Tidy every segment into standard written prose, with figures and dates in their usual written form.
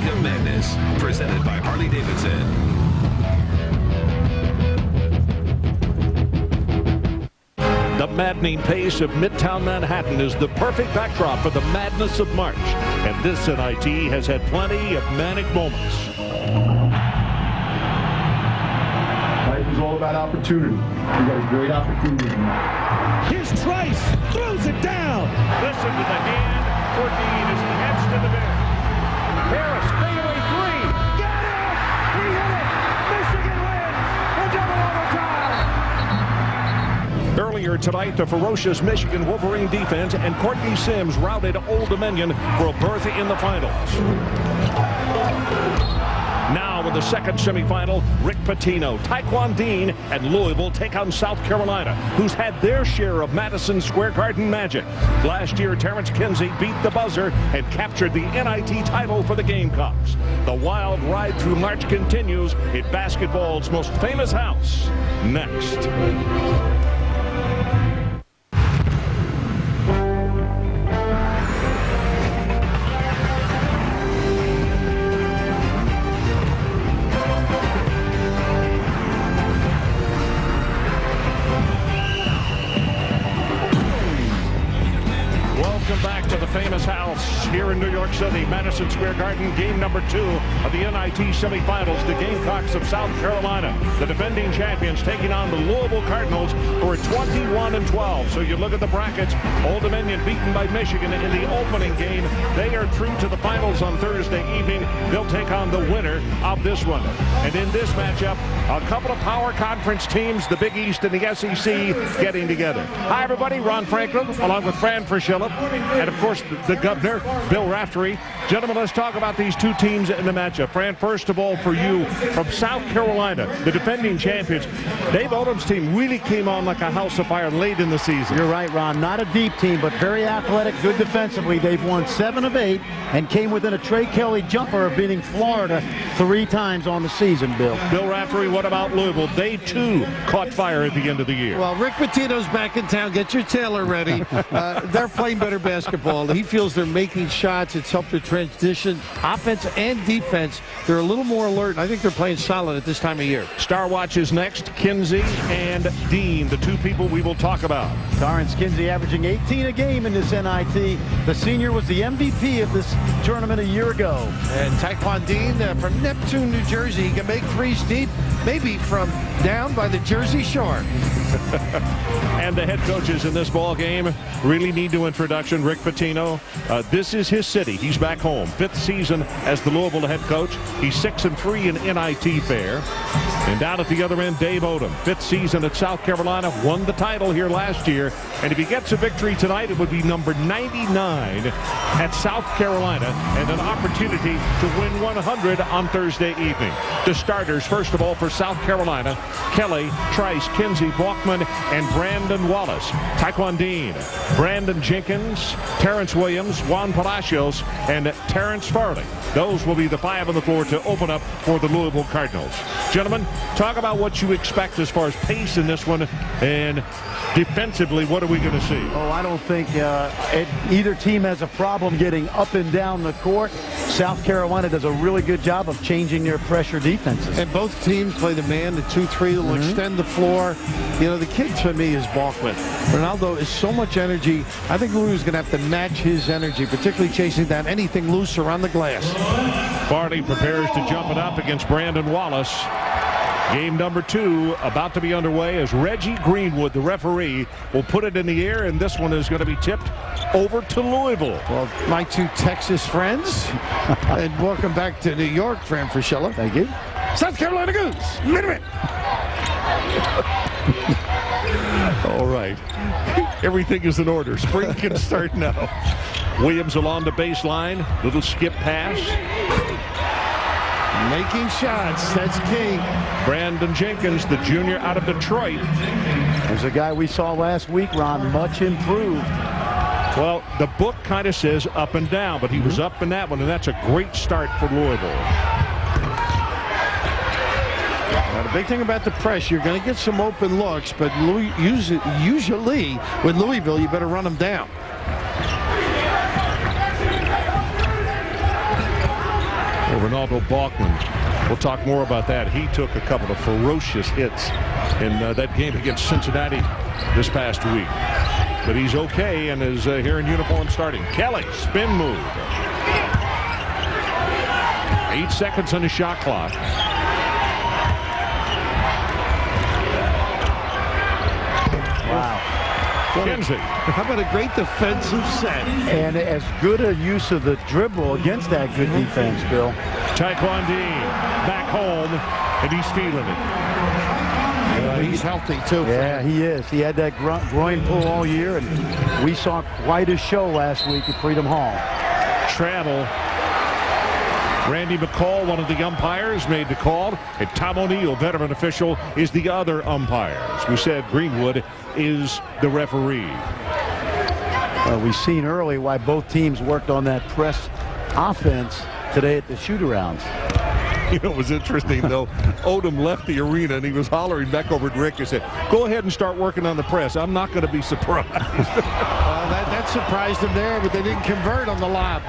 of Madness, presented by Harley-Davidson. The maddening pace of Midtown Manhattan is the perfect backdrop for the madness of March. And this NIT has had plenty of manic moments. Life is all about opportunity. We got a great opportunity. Here's Trice, throws it down. Listen to the hand for Dean as he heads to the bench. Harris, fadeaway three. Got it! He hit it! Michigan wins in double overtime. Earlier tonight, the ferocious Michigan Wolverine defense and Courtney Sims routed Old Dominion for a berth in the finals. Now in the second semifinal, Rick Pitino, Taekwon Dean, and Louisville take on South Carolina, who's had their share of Madison Square Garden magic. Last year, Terrence Kinsey beat the buzzer and captured the NIT title for the Gamecocks. The wild ride through March continues in basketball's most famous house. Next. Welcome back to the famous house here in New York City, Madison Square Garden, game number 2 of the NIT semifinals. The Gamecocks of South Carolina, the defending champions, taking on the Louisville Cardinals, who are 21-12. So you look at the brackets, Old Dominion beaten by Michigan in the opening game. They are through to the finals on Thursday evening. They'll take on the winner of this one. And in this matchup, a couple of power conference teams, the Big East and the SEC, getting together. Hi, everybody. Ron Franklin, along with Fran Fraschilla, and of course the governor, Bill Raftery. Gentlemen, let's talk about these two teams in the matchup. Fran, first of all, for you, from South Carolina, the defending champions, Dave Odom's team really came on like a house of fire late in the season. You're right, Ron. Not a deep team, but very athletic, good defensively. They've won 7 of 8 and came within a Trey Kelly jumper of beating Florida 3 times on the season, Bill. Bill Raftery, what about Louisville? They, too, caught fire at the end of the year. Well, Rick Pitino's back in town. Get your tailor ready. They're playing better basketball. He feels they're making shots. It's helped their transition, offense and defense. They're a little more alert. I think they're playing solid at this time of year. Star Watch is next. Kinsey and Dean, the two people we will talk about. Torrance Kinsey averaging 18 a game in this NIT. The senior was the MVP of this tournament a year ago. And Taekwon Dean from Neptune, New Jersey. He can make threes deep, maybe from down by the Jersey Shore. And the head coaches in this ball game really need no introduction. Rick Pitino, this is his city. He's back home. 5th season as the Louisville head coach. He's 6-3 in NIT fair. And down at the other end, Dave Odom, 5th season at South Carolina, won the title here last year. And if he gets a victory tonight, it would be number 99 at South Carolina and an opportunity to win 100 on Thursday evening. The starters, first of all, for South Carolina, Kelly, Trice, Kinsey, Balkman, and Brandon Wallace. Taekwon Dean, Brandon Jenkins, Terrence Williams, Juan Palacios, and Terrence Farley. Those will be the 5 on the floor to open up for the Louisville Cardinals. Gentlemen, talk about what you expect as far as pace in this one, and defensively, what are we going to see? Oh, I don't think either team has a problem getting up and down the court. South Carolina does a really good job of changing their pressure defenses. And both teams play the man, the 2-3 that will extend the floor. You know, the kid to me is Balkman. Ronaldo is so much energy. I think Louis is going to have to match his energy, particularly chasing down anything loose around the glass. Farley prepares to jump it up against Brandon Wallace. Game number 2 about to be underway as Reggie Greenwood, the referee, will put it in the air, and this one is going to be tipped over to Louisville. Well, my 2 Texas friends, and welcome back to New York, Fran Fraschilla. Thank you. South Carolina Goose, minute. All right. Everything is in order. Spring can start now. Williams along the baseline. Little skip pass. Making shots, that's key. Brandon Jenkins, the junior out of Detroit. There's a guy we saw last week, Ron, much improved. Well, the book kind of says up and down, but he was up in that one, and that's a great start for Louisville. Now, the big thing about the press, you're going to get some open looks, but usually with Louisville, you better run them down. Ronaldo Balkman. We'll talk more about that. He took a couple of ferocious hits in that game against Cincinnati this past week. But he's okay and is here in uniform starting. Kelly, spin move. 8 seconds on the shot clock. Wow. Kinsey. How about a great defensive set? And as good a use of the dribble against that good defense, Bill. Taekwon Dean back home, and he's feeling it. He's healthy, too. Yeah, he is. He had that groin pull all year, and we saw quite a show last week at Freedom Hall. Travel. Randy McCall, one of the umpires, made the call, and Tom O'Neill, veteran official, is the other umpire. As we said, Greenwood is the referee. We've seen early why both teams worked on that press offense today at the shoot-arounds. You know, it was interesting, though. Odom left the arena, and he was hollering back over at Rick and said, go ahead and start working on the press. I'm not going to be surprised. That surprised him there, but they didn't convert on the lob.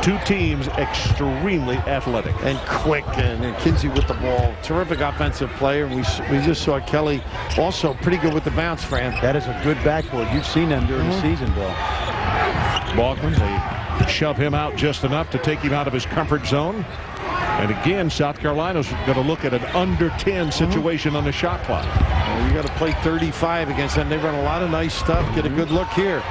Two teams extremely athletic. And quick, and Kinsey with the ball. Terrific offensive player. We just saw Kelly also pretty good with the bounce, Fran. That is a good backboard. You've seen them during the season, Bill. Balkman, they shove him out just enough to take him out of his comfort zone. And again, South Carolina's going to look at an under 10 situation on the shot clock. Well, you got to play 35 against them. They run a lot of nice stuff. Get a good look here.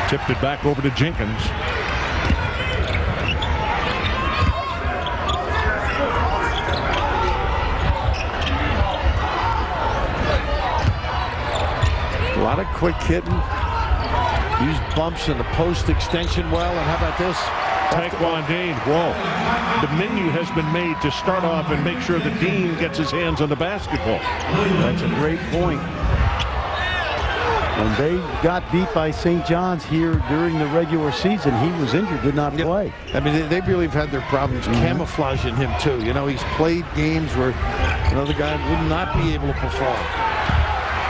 Tipped it back over to Jenkins. A lot of quick hitting. Use bumps in the post extension well. And how about this? Taekwon Dean. Whoa. The menu has been made to start off and make sure that Dean gets his hands on the basketball. That's a great point. When they got beat by St. John's here during the regular season, he was injured, did not play. I mean, they really have had their problems camouflaging him, too. You know, he's played games where another guy would not be able to perform.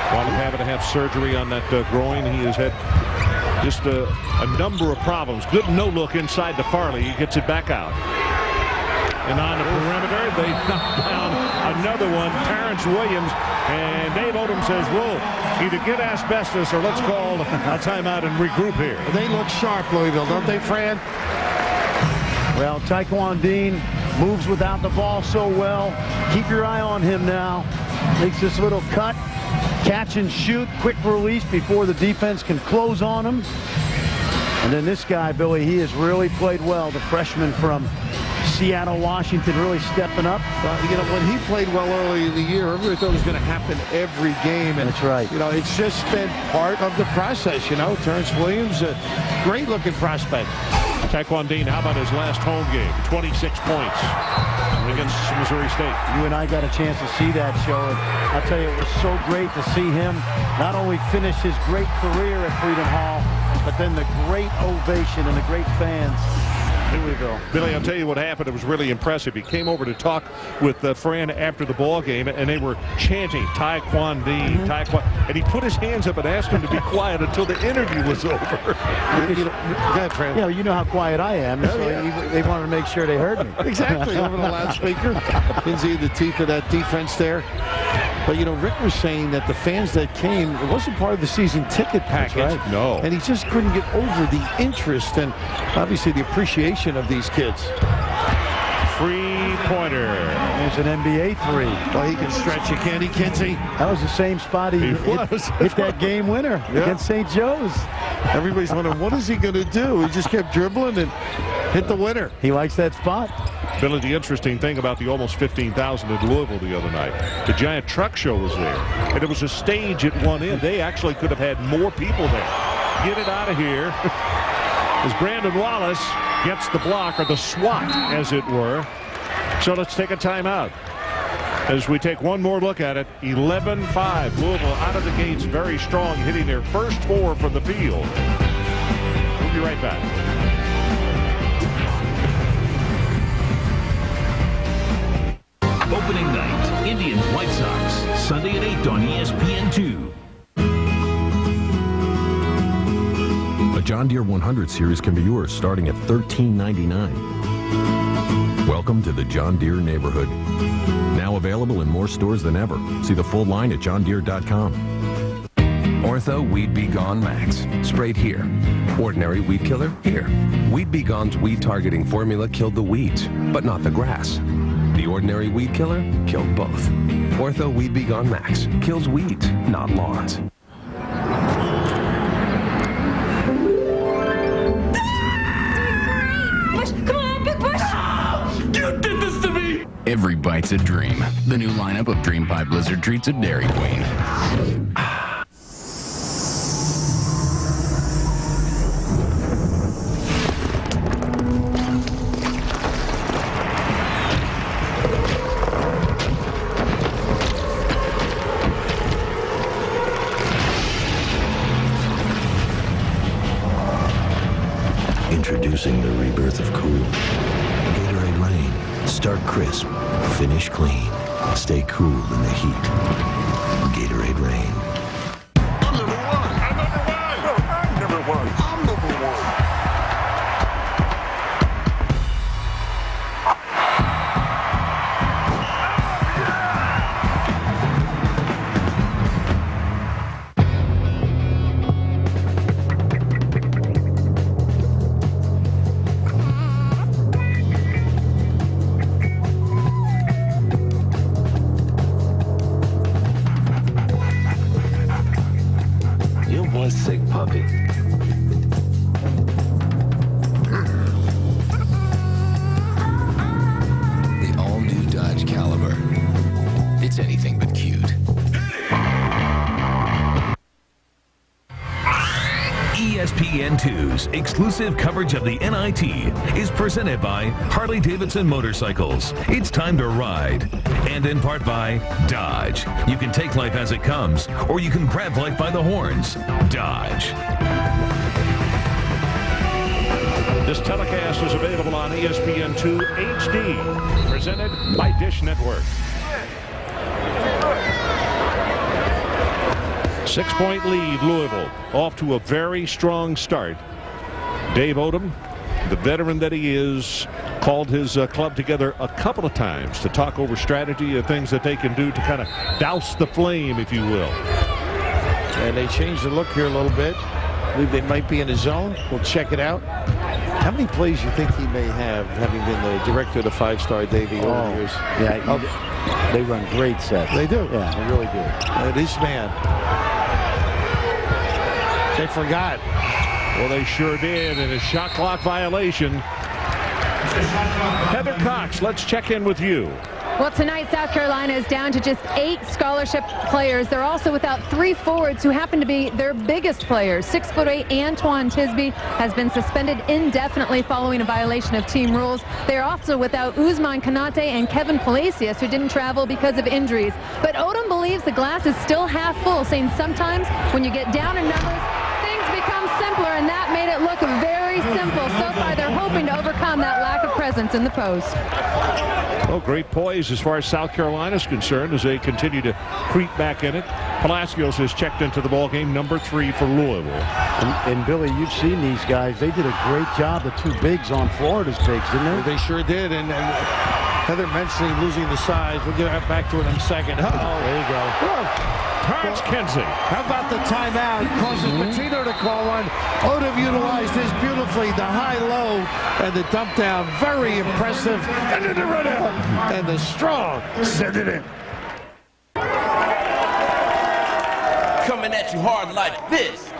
While having to have surgery on that groin, he has had just a number of problems. Good no-look inside to Farley. He gets it back out. And on the perimeter, they knock down another one, Terrence Williams. And Dave Odom says, we'll either get asbestos or let's call a timeout and regroup here. They look sharp, Louisville, don't they, Fran? Well, Taekwon Dean moves without the ball so well. Keep your eye on him now. Makes this little cut, catch and shoot, quick release before the defense can close on him. And then this guy, Billy, he has really played well. The freshman from Seattle, Washington, really stepping up. You know, when he played well early in the year, everybody thought it was going to happen every game. And, that's right. You know, it's just been part of the process, you know. Terrence Williams, a great-looking prospect. Taekwon Dean, how about his last home game? 26 points against Missouri State. You and I got a chance to see that show, and I'll tell you, it was so great to see him not only finish his great career at Freedom Hall, but then the great ovation and the great fans. Louisville. Billy, I'll tell you what happened. It was really impressive. He came over to talk with Fran after the ball game, and they were chanting Taekwon Dean, Taekwon, and he put his hands up and asked him to be quiet until the interview was over. Go ahead, Fran. You know how quiet I am, so they wanted to make sure they heard me. Exactly, over the loudspeaker. Kinsey in the teeth of that defense there. But, you know, Rick was saying that the fans that came, it wasn't part of the season ticket package. That's right. No. And he just couldn't get over the interest and obviously the appreciation of these kids. Three-pointer. There's an NBA three. Well, he can stretch you, can't he, Kinsey? That was the same spot he hit that game winner against St. Joe's. Everybody's wondering, what is he going to do? He just kept dribbling and hit the winner. He likes that spot. Billy, the interesting thing about the almost 15,000 at Louisville the other night, the giant truck show was there, and it was a stage at one end. They actually could have had more people there. Get it out of here. As Brandon Wallace gets the block, or the swat, as it were. So let's take a timeout. As we take one more look at it, 11-5. Louisville out of the gates very strong, hitting their first four from the field. We'll be right back. Opening night, Indians White Sox, Sunday at 8 on ESPN2. John Deere 100 series can be yours starting at $13.99. Welcome to the John Deere neighborhood. Now available in more stores than ever. See the full line at johndeere.com. Ortho Weed Be Gone Max, sprayed here. Ordinary weed killer, here. Weed Be Gone's weed targeting formula killed the weeds, but not the grass. The ordinary weed killer killed both. Ortho Weed Be Gone Max kills weeds, not lawns. Come on, big push! You did this to me! Every bite's a dream. The new lineup of Dream Pie Blizzard treats at Dairy Queen. Introducing the rebirth of cool. Gatorade Rain. Start crisp, finish clean. Stay cool in the heat. Gatorade Rain. I'm number one. I'm number one. No, I'm number one. I'm number one. One sick puppy. The all-new Dodge Caliber. It's anything but cute. ESPN2's exclusive coverage of the NIT is presented by Harley-Davidson Motorcycles. It's time to ride. And in part by Dodge. You can take life as it comes, or you can grab life by the horns. Dodge. This telecast is available on ESPN2 HD, presented by Dish Network. 6-point lead, Louisville, off to a very strong start. Dave Odom, the veteran that he is, called his club together a couple of times to talk over strategy and things that they can do to kind of douse the flame, if you will. And they changed the look here a little bit. I believe they might be in a zone. We'll check it out. How many plays do you think he may have, having been the director of the five-star Davy over the years? Yeah, they run great sets. They do. Yeah, they really do. This man. They forgot. Well, they sure did, and a shot clock violation. Heather Cox, let's check in with you. Well, tonight, South Carolina is down to just 8 scholarship players. They're also without 3 forwards who happen to be their biggest players. 6'8" Antoine Tisby has been suspended indefinitely following a violation of team rules. They're also without Ousmane Konate and Kevin Palacios, who didn't travel because of injuries. But Odom believes the glass is still half full, saying sometimes when you get down in numbers, things become simpler, and that made it look very simple. So far, they're hoping to overcome that lack of presence in the post. Well, great poise as far as South Carolina is concerned as they continue to creep back in it. Palacios has checked into the ball game, number 3 for Louisville. And Billy, you've seen these guys. They did a great job, the 2 bigs on Florida's bigs, didn't they? They sure did. And Heather mentioning losing the size. We'll get back to it in a second. Oh, there you go. Terrence Kinsey. How about the timeout? Causes Patino to call one. Odom utilized this beautifully. The high-low and the dump down. Very impressive. And then the run out. And the strong send it in. Coming at you hard like this.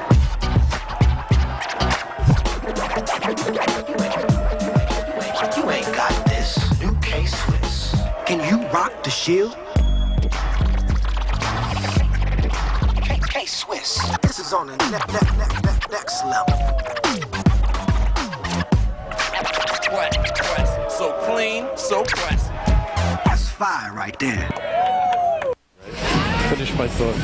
You ain't got this. New K-Swiss. Can you rock the shield? K-Swiss. This is on the next level. Press. So clean, so press. That's fire right there. Finish my thought.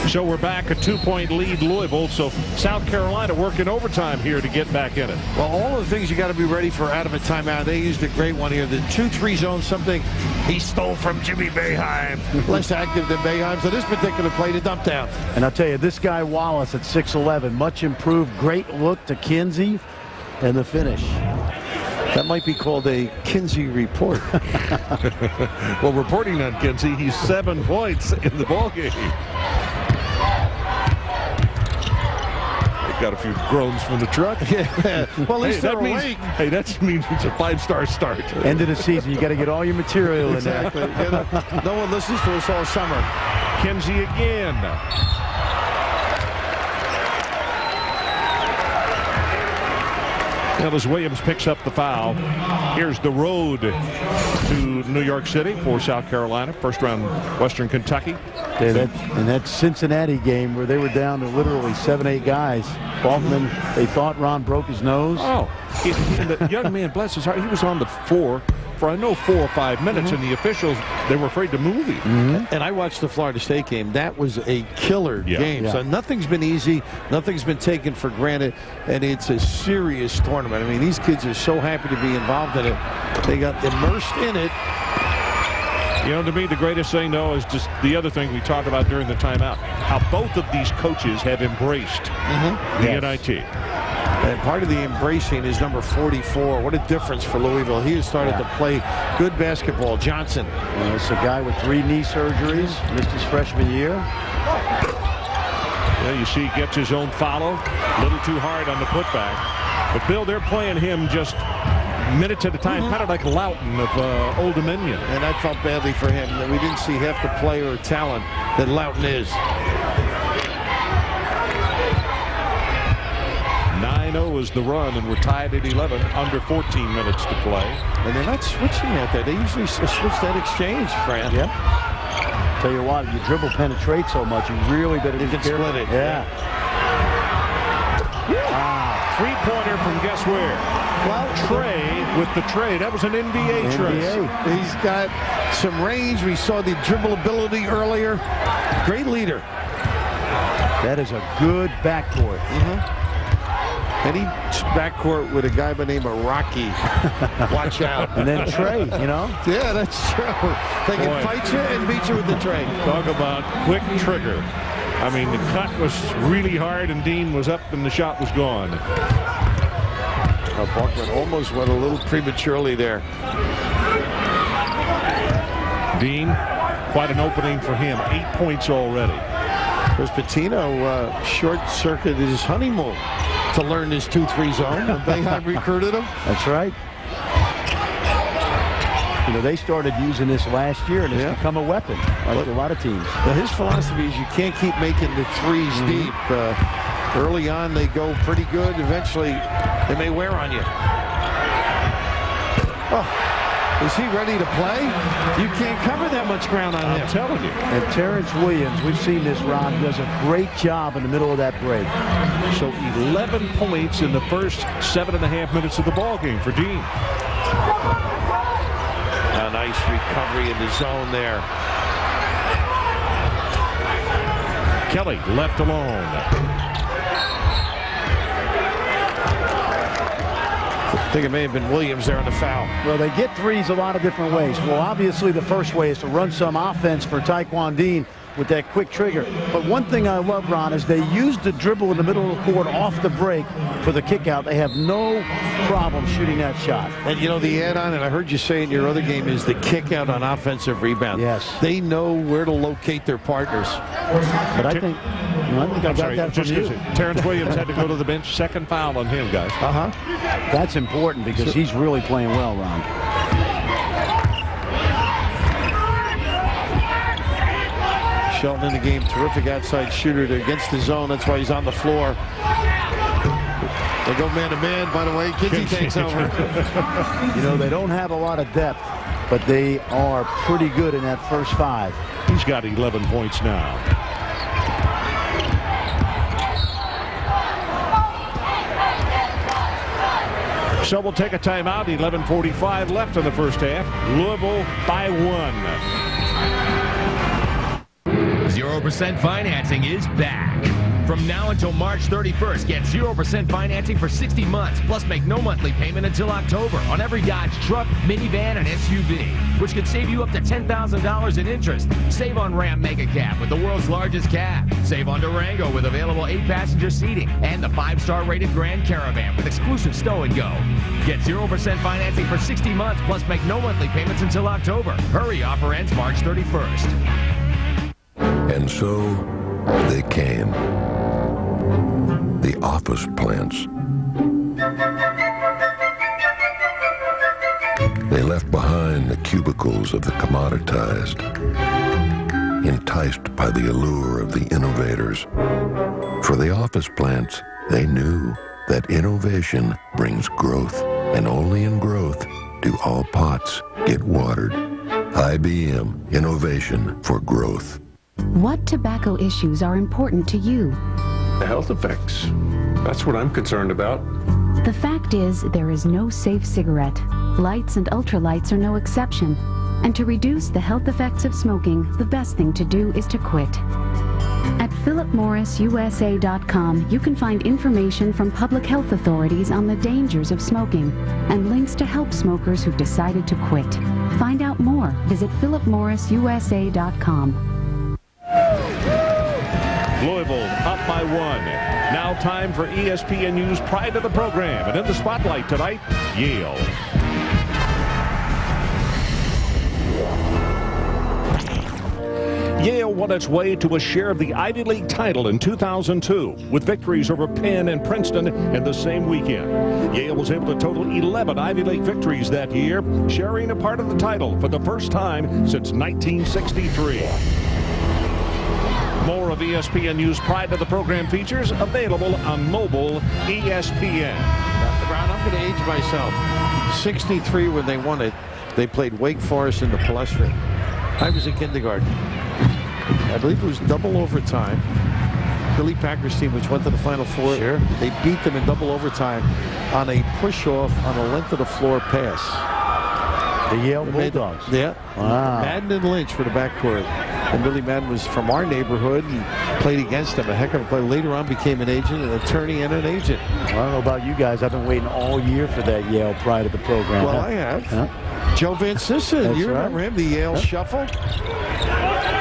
So we're back, a 2-point lead, Louisville. So South Carolina working overtime here to get back in it. Well, all the things you got to be ready for out of a timeout. They used a great one here. The 2-3 zone, something he stole from Jimmy Boeheim. Less active than Boeheim. So this particular play to dump down. And I'll tell you, this guy Wallace at 6'11", much improved. Great look to Kinsey, and the finish. That might be called a Kinsey report. Well, reporting on Kinsey, he's 7 points in the ballgame. Got a few groans from the truck. Yeah. Well, at least they're awake. Hey, that means it's a 5-star start. End of the season, you got to get all your material in there. No one listens to us all summer. Kinsey again. Now, as Williams picks up the foul, here's the road to New York City for South Carolina. First round, Western Kentucky. Yeah, in that Cincinnati game where they were down to literally 7-8 guys, Baldwin, they thought Ron broke his nose. Oh, and the young man, bless his heart, he was on the floor for, I know, 4 or 5 minutes, and the officials, they were afraid to move him. And I watched the Florida State game. That was a killer game. So nothing's been easy. Nothing's been taken for granted. And it's a serious tournament. I mean, these kids are so happy to be involved in it. They got immersed in it. You know, to me, the greatest thing, though, is just the other thing we talked about during the timeout, how both of these coaches have embraced the NIT. And part of the embracing is number 44. What a difference for Louisville. He has started to play good basketball. Johnson. It's a guy with 3 knee surgeries, missed his freshman year. Yeah, you see he gets his own follow. A little too hard on the putback. But, Bill, they're playing him just minutes at a time, kind of like Loughton of Old Dominion. And I felt badly for him that we didn't see half the player or talent that Loughton is. 9-0 is the run, and we're tied at 11, under 14 minutes to play. And they're not switching out there. They usually switch that exchange, Fran. Yep. Tell you what, you dribble penetrate so much, you really better you can split it. Yeah. Three-pointer from guess where? Well, Trey with the trade. That was an NBA trade. He's got some range. We saw the dribble ability earlier. Great leader. That is a good backcourt. Any backcourt with a guy by the name of Rocky. Watch out. And then Trey, you know? Yeah, that's true. They can fight you and beat you with the trade. Talk about quick trigger. I mean, the cut was really hard, and Dean was up, and the shot was gone. Buckman almost went a little prematurely there. Dean, quite an opening for him. 8 points already. Chris Pitino short-circuited his honeymoon to learn this 2-3 zone. And Boeheim recruited him. That's right. You know, they started using this last year, and it's become a weapon, like a lot of teams. Now, his philosophy is you can't keep making the threes deep. Early on, they go pretty good. Eventually, they may wear on you. Oh, is he ready to play? You can't cover that much ground on him. I'm telling you. And Terrence Williams, we've seen this, Ron, does a great job in the middle of that break. So 11 points in the first 7.5 minutes of the ball game for Dean. A nice recovery in the zone there. Kelly left alone. I think it may have been Williams there on the foul. Well, they get threes a lot of different ways. Well, obviously the first way is to run some offense for Taekwon Dean with that quick trigger. But one thing I love, Ron, is they use the dribble in the middle of the court off the break for the kick out. They have no problem shooting that shot. And, you know, the add-on, and I heard you say in your other game, is the kick out on offensive rebound. Yes. They know where to locate their partners. But I think I got that from you. Terrence Williams had to go to the bench. Second foul on him, guys. That's important because he's really playing well, Ron. Shelton in the game, terrific outside shooter against the zone. That's why he's on the floor. They go man-to-man, by the way. Kinsey takes over. You know, they don't have a lot of depth, but they are pretty good in that first 5. He's got 11 points now. So we'll take a timeout. 11:45 left in the first half. Louisville by 1. 0 0% financing is back. From now until March 31st, get 0% financing for 60 months, plus make no monthly payment until October on every Dodge truck, minivan, and SUV, which could save you up to $10,000 in interest. Save on Ram Mega Cab with the world's largest cab. Save on Durango with available 8-passenger seating, and the 5-star rated Grand Caravan with exclusive stow and go. Get 0% financing for 60 months, plus make no monthly payments until October. Hurry, offer ends March 31st. And so they came. The office plants. They left behind the cubicles of the commoditized, enticed by the allure of the innovators. For the office plants, they knew that innovation brings growth, and only in growth do all pots get watered. IBM, innovation for growth. What tobacco issues are important to you? The health effects. That's what I'm concerned about. The fact is, there is no safe cigarette. Lights and ultralights are no exception. And to reduce the health effects of smoking, the best thing to do is to quit. At philipmorrisusa.com, you can find information from public health authorities on the dangers of smoking and links to help smokers who've decided to quit. Find out more. Visit philipmorrisusa.com. Louisville up by 1. Now time for ESPN News Pride of the program. And in the spotlight tonight, Yale. Yale won its way to a share of the Ivy League title in 2002 with victories over Penn and Princeton in the same weekend. Yale was able to total 11 Ivy League victories that year, sharing a part of the title for the first time since 1963. More of ESPN News Pride of the program features available on mobile ESPN. Dr. Brown, I'm going to age myself. 63 when they won it. They played Wake Forest in the Palestri. I was in kindergarten. I believe it was double overtime. Billy Packer's team, which went to the Final Four, sure. They beat them in double overtime on a push-off on a length-of-the-floor pass. The Yale Bulldogs. Yeah. Wow. Madden and Lynch for the backcourt. And Billy Madden was from our neighborhood and played against him. A heck of a player. Later on became an agent, an attorney, and an agent. Well, I don't know about you guys. I've been waiting all year for that Yale Pride of the program. Well, I have. Joe Van Sisson. You remember him, the Yale Shuffle?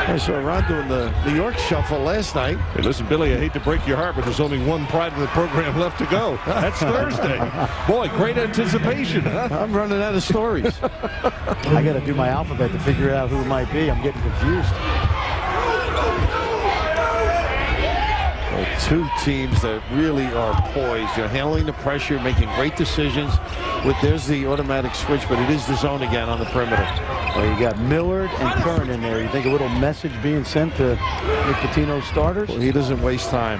I saw Ron doing the New York Shuffle last night. Hey, listen, Billy, I hate to break your heart, but there's only one Pride of the program left to go. That's Thursday. Boy, great anticipation, huh? I'm running out of stories. I got to do my alphabet to figure out who it might be. I'm getting confused. Well, two teams that really are poised. They're handling the pressure, making great decisions. There's the automatic switch, but it is the zone again on the perimeter. Well, you got Millard and Kern in there. You think a little message being sent to Rick Pitino's starters? Well, he doesn't waste time.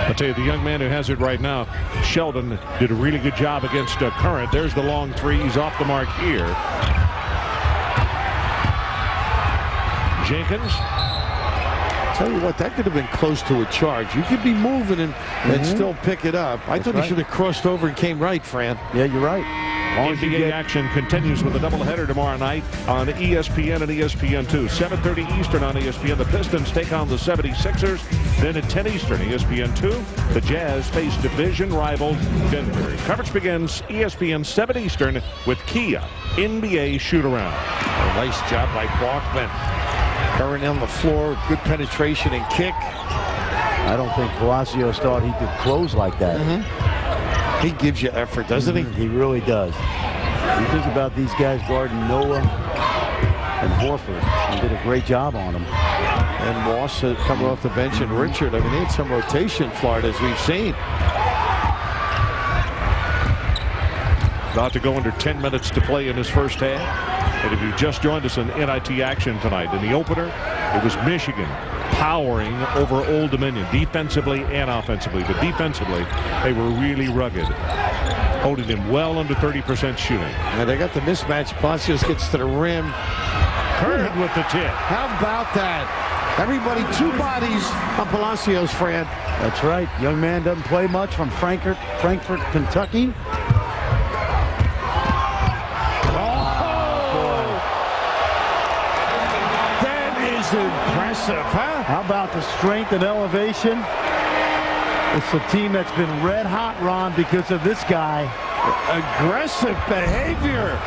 I'll tell you, the young man who has it right now, Sheldon, did a really good job against Current. There's the long three. He's off the mark here. Jenkins. Tell you what, that could have been close to a charge. You could be moving and still pick it up. I thought he should have crossed over and came right, Fran. Yeah, you're right. NBA action continues with a doubleheader tomorrow night on ESPN and ESPN2. 7:30 Eastern on ESPN. The Pistons take on the 76ers. Then at 10 Eastern, ESPN2, the Jazz face division rival Denver. Coverage begins ESPN 7 Eastern with Kia NBA shoot-around. A nice job by Bachman. Curran on the floor, good penetration and kick. I don't think Palacios thought he could close like that. He gives you effort, doesn't he? He really does. You think about these guys guarding Noah and Horford, and did a great job on them. And Moss coming off the bench, and Richard. I mean, they had some rotation, Florida, as we've seen. About to go under 10 minutes to play in his first half. And if you just joined us in NIT action tonight, in the opener, it was Michigan powering over Old Dominion, defensively and offensively. But defensively, they were really rugged, holding them well under 30% shooting. And they got the mismatch. Palacios gets to the rim. Heard with the tip. How about that? Everybody, two bodies on Palacios, Fran. That's right. Young man doesn't play much from Frankfort, Kentucky. is impressive, huh? How about the strength and elevation? It's a team that's been red hot, Ron, because of this guy. Aggressive behavior.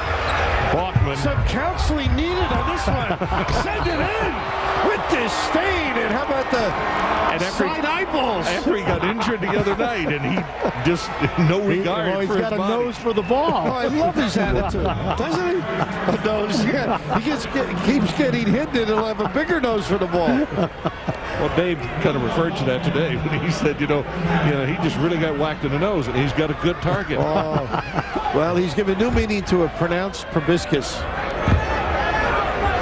Bachman. Some counseling needed on this one. Send it in with disdain. And how about the side eyeballs? Every got injured the other night, and he just no regard for his body. He's got a nose for the ball. Oh, I love his attitude, doesn't he? A nose, yeah. He keeps getting hit, and he'll have a bigger nose for the ball. Well, Dave kind of referred to that today when he said, you know, he just really got whacked in the nose, and he's got a good target. Oh. Well, he's given new meaning to a pronounced proboscis.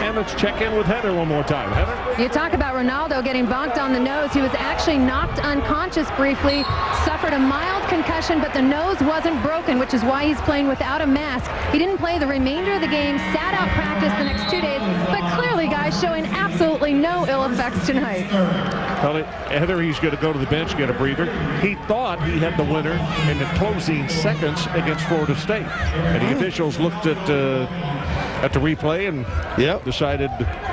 And let's check in with Heather one more time. Heather? You talk about Ronaldo getting bonked on the nose. He was actually knocked unconscious briefly, suffered a mild concussion, but the nose wasn't broken, which is why he's playing without a mask. He didn't play the remainder of the game, sat out practice the next 2 days, but clearly, guys, showing absolutely no ill effects tonight. Well, Heather, he's going to go to the bench, get a breather. He thought he had the winner in the closing seconds against Florida State. And the officials looked at the replay and decided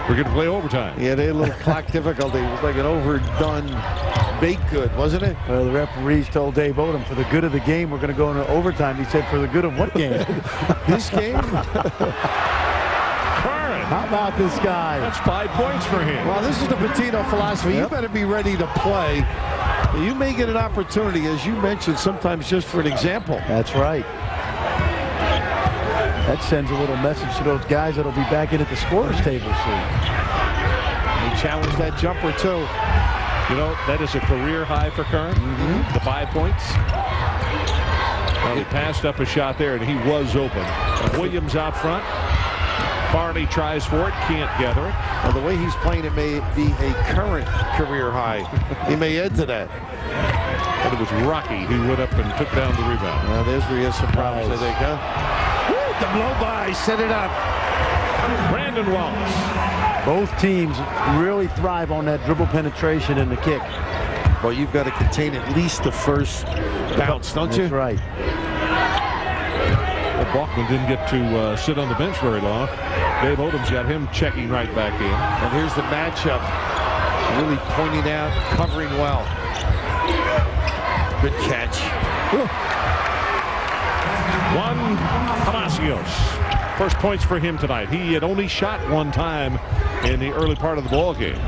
we're going to play overtime. Yeah, they had a little clock difficulty. It was like an overdone baked good, wasn't it? Well, the referees told Dave Odom, for the good of the game, we're going to go into overtime. He said, for the good of what game? This game? How about this guy? That's 5 points for him. Well, this is the Pitino philosophy. You better be ready to play. You may get an opportunity, as you mentioned, sometimes just for an example. That's right. That sends a little message to those guys that'll be back in at the scorer's table soon. They challenge that jumper, too. You know, that is a career high for Kern, the 5 points. Well, he passed up a shot there, and he was open. Williams out front. Farley tries for it, can't gather it. Well, the way he's playing, it may be a current career high. He may add to that. And it was Rocky who went up and took down the rebound. Well, there's where he has some problems, I think, huh? Woo, the blow by, set it up. Brandon Wallace. Both teams really thrive on that dribble penetration and the kick. Well, you've got to contain at least the first bounce, don't you? That's right. Well, Bachman didn't get to sit on the bench very long. Dave Odom's got him checking right back in. And here's the matchup. Really pointing out, covering well. Good catch. Juan Palacios. First points for him tonight. He had only shot one time in the early part of the ball game.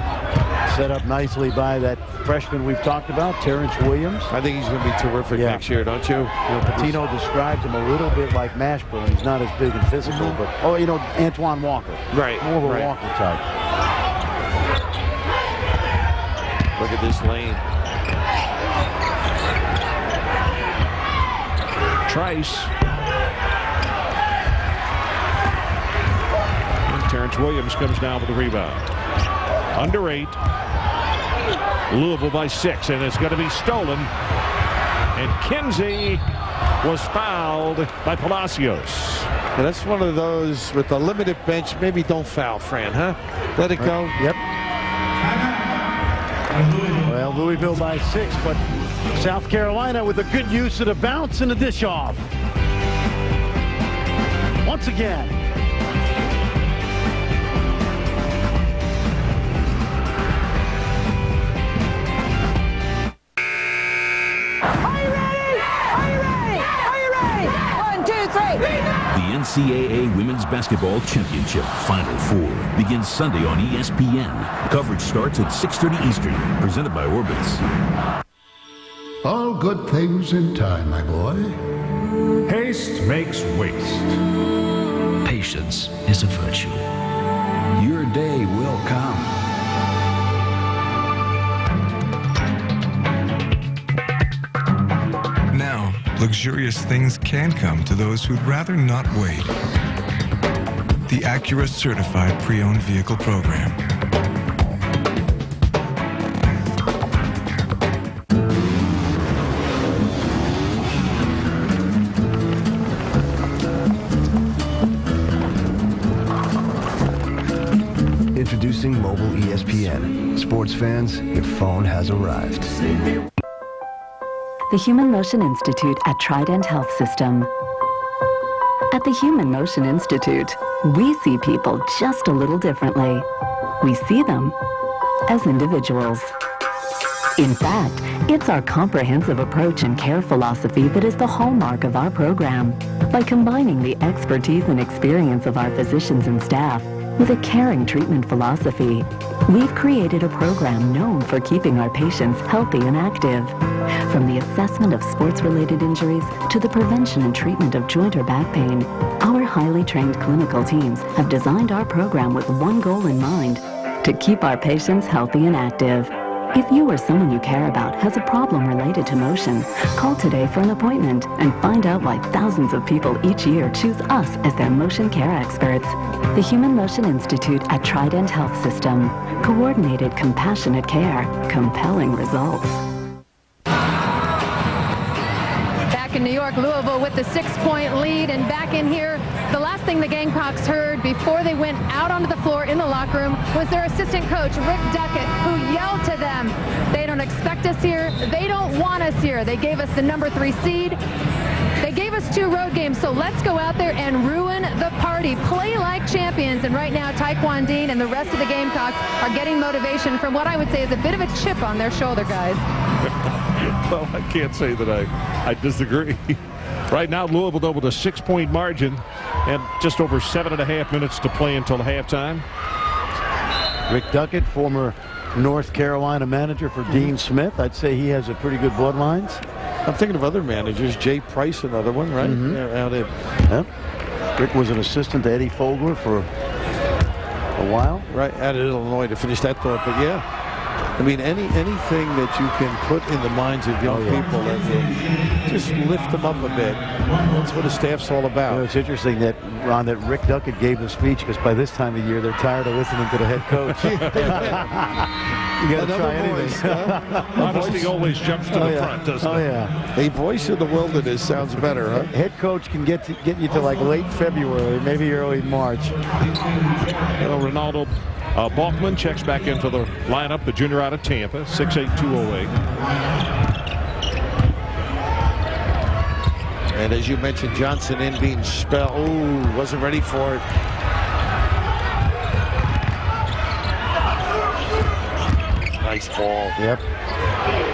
Set up nicely by that freshman we've talked about, Terrence Williams. I think he's going to be terrific next year, don't you? You know, Pitino describes him a little bit like Mashburn. He's not as big and physical, but Antoine Walker. Right. More of a Walker type. Look at this lane. Trice. And Terrence Williams comes down with the rebound. Under 8. Louisville by 6, and it's going to be stolen. And Kinsey was fouled by Palacios. And that's one of those with a limited bench. Maybe don't foul, Fran, huh? Let it go. Yep. Well, Louisville by 6, but South Carolina with a good use of the bounce and the dish off. Once again. The NCAA Women's Basketball Championship Final Four begins Sunday on ESPN. Coverage starts at 6:30 Eastern. Presented by Orbitz. All good things in time, my boy. Haste makes waste. Patience is a virtue. Your day will come. Now, luxurious things can come to those who'd rather not wait. The Acura Certified Pre-Owned Vehicle Program. Introducing Mobile ESPN. Sports fans, your phone has arrived. The Human Motion Institute at Trident Health System. At the Human Motion Institute, we see people just a little differently. we see them as individuals. In fact, it's our comprehensive approach and care philosophy that is the hallmark of our program. By combining the expertise and experience of our physicians and staff with a caring treatment philosophy, we've created a program known for keeping our patients healthy and active. From the assessment of sports-related injuries to the prevention and treatment of joint or back pain, our highly trained clinical teams have designed our program with one goal in mind: to keep our patients healthy and active. If you or someone you care about has a problem related to motion, call today for an appointment and find out why thousands of people each year choose us as their motion care experts. The Human Motion Institute at Trident Health System. Coordinated, compassionate care. Compelling results. Back in New York, Louisville with the 6-point lead, and back in here, the last thing the Gamecocks heard before they went out onto the floor in the locker room was their assistant coach, Rick Duckett, who yelled to them, "They don't expect us here. They don't want us here. They gave us the number 3 seed. They gave us 2 road games, so let's go out there and ruin the party. Play like champions." And right now, Taekwon Dean and the rest of the Gamecocks are getting motivation from what I would say is a bit of a chip on their shoulder, guys. Well, I can't say that I disagree. Right now, Louisville, though, with a 6-point margin and just over 7.5 minutes to play until halftime. Rick Duckett, former North Carolina manager for Dean Smith. I'd say he has a pretty good bloodlines. I'm thinking of other managers. Jay Price, another one, right? Mm-hmm. Yeah, out in. Yep. Rick was an assistant to Eddie Fogler for a while. Right, out of Illinois, to finish that thought. But yeah, I mean, anything that you can put in the minds of young people that will just lift them up a bit. That's what a staff's all about. You know, it's interesting that, Ron, that Rick Duckett gave the speech because by this time of year they're tired of listening to the head coach. You got to try anything. Honesty always jumps to the front, doesn't it? Oh, yeah. A voice in the wilderness sounds better, huh? Head coach can get you to like late February, maybe early March. Ronaldo Balkman checks back into the lineup, the junior out of Tampa, 6'8", 208. And as you mentioned, Johnson in being spelled. Ooh, wasn't ready for it. Nice ball. Yep.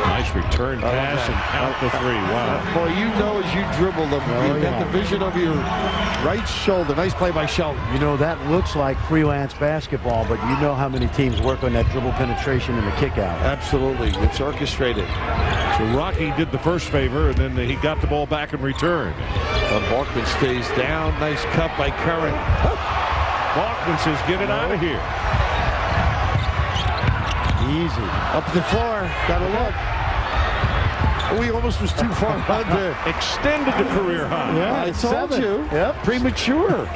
Nice return pass and count the 3. Wow. Boy, you know as you dribble them, you've got the vision of your right shoulder. Nice play by Shelton. You know, that looks like freelance basketball, but you know how many teams work on that dribble penetration and the kick out. Absolutely. It's orchestrated. So Rocky did the first favor, and then he got the ball back in return. Balkman stays down. Nice cut by Curran. Balkman says, "Get it out of here." Easy. Up the floor. Got to look. Oh, he almost was too far under. Extended the career high. Yeah, I told you. Yep. Premature.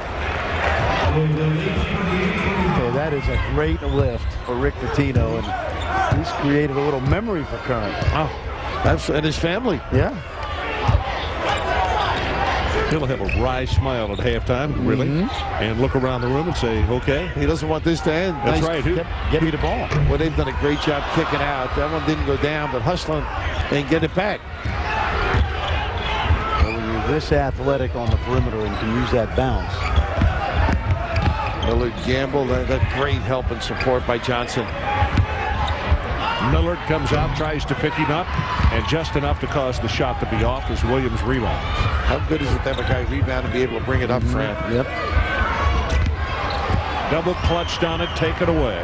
Okay, that is a great lift for Rick Pitino, and he's created a little memory for Curran. Oh, and his family. Yeah. He'll have a wry smile at halftime, really, and look around the room and say, okay. He doesn't want this to end. That's nice. right. Get me the ball. Well, they've done a great job kicking out. That one didn't go down, but hustling and get it back. Well, when you're this athletic on the perimeter and can use that bounce. Millard Gamble, that great help and support by Johnson. Millard comes out, tries to pick him up, and just enough to cause the shot to be off as Williams rebounds. How good is it to have a guy rebound and be able to bring it up, Fran? Yep. Double clutched on it, take it away.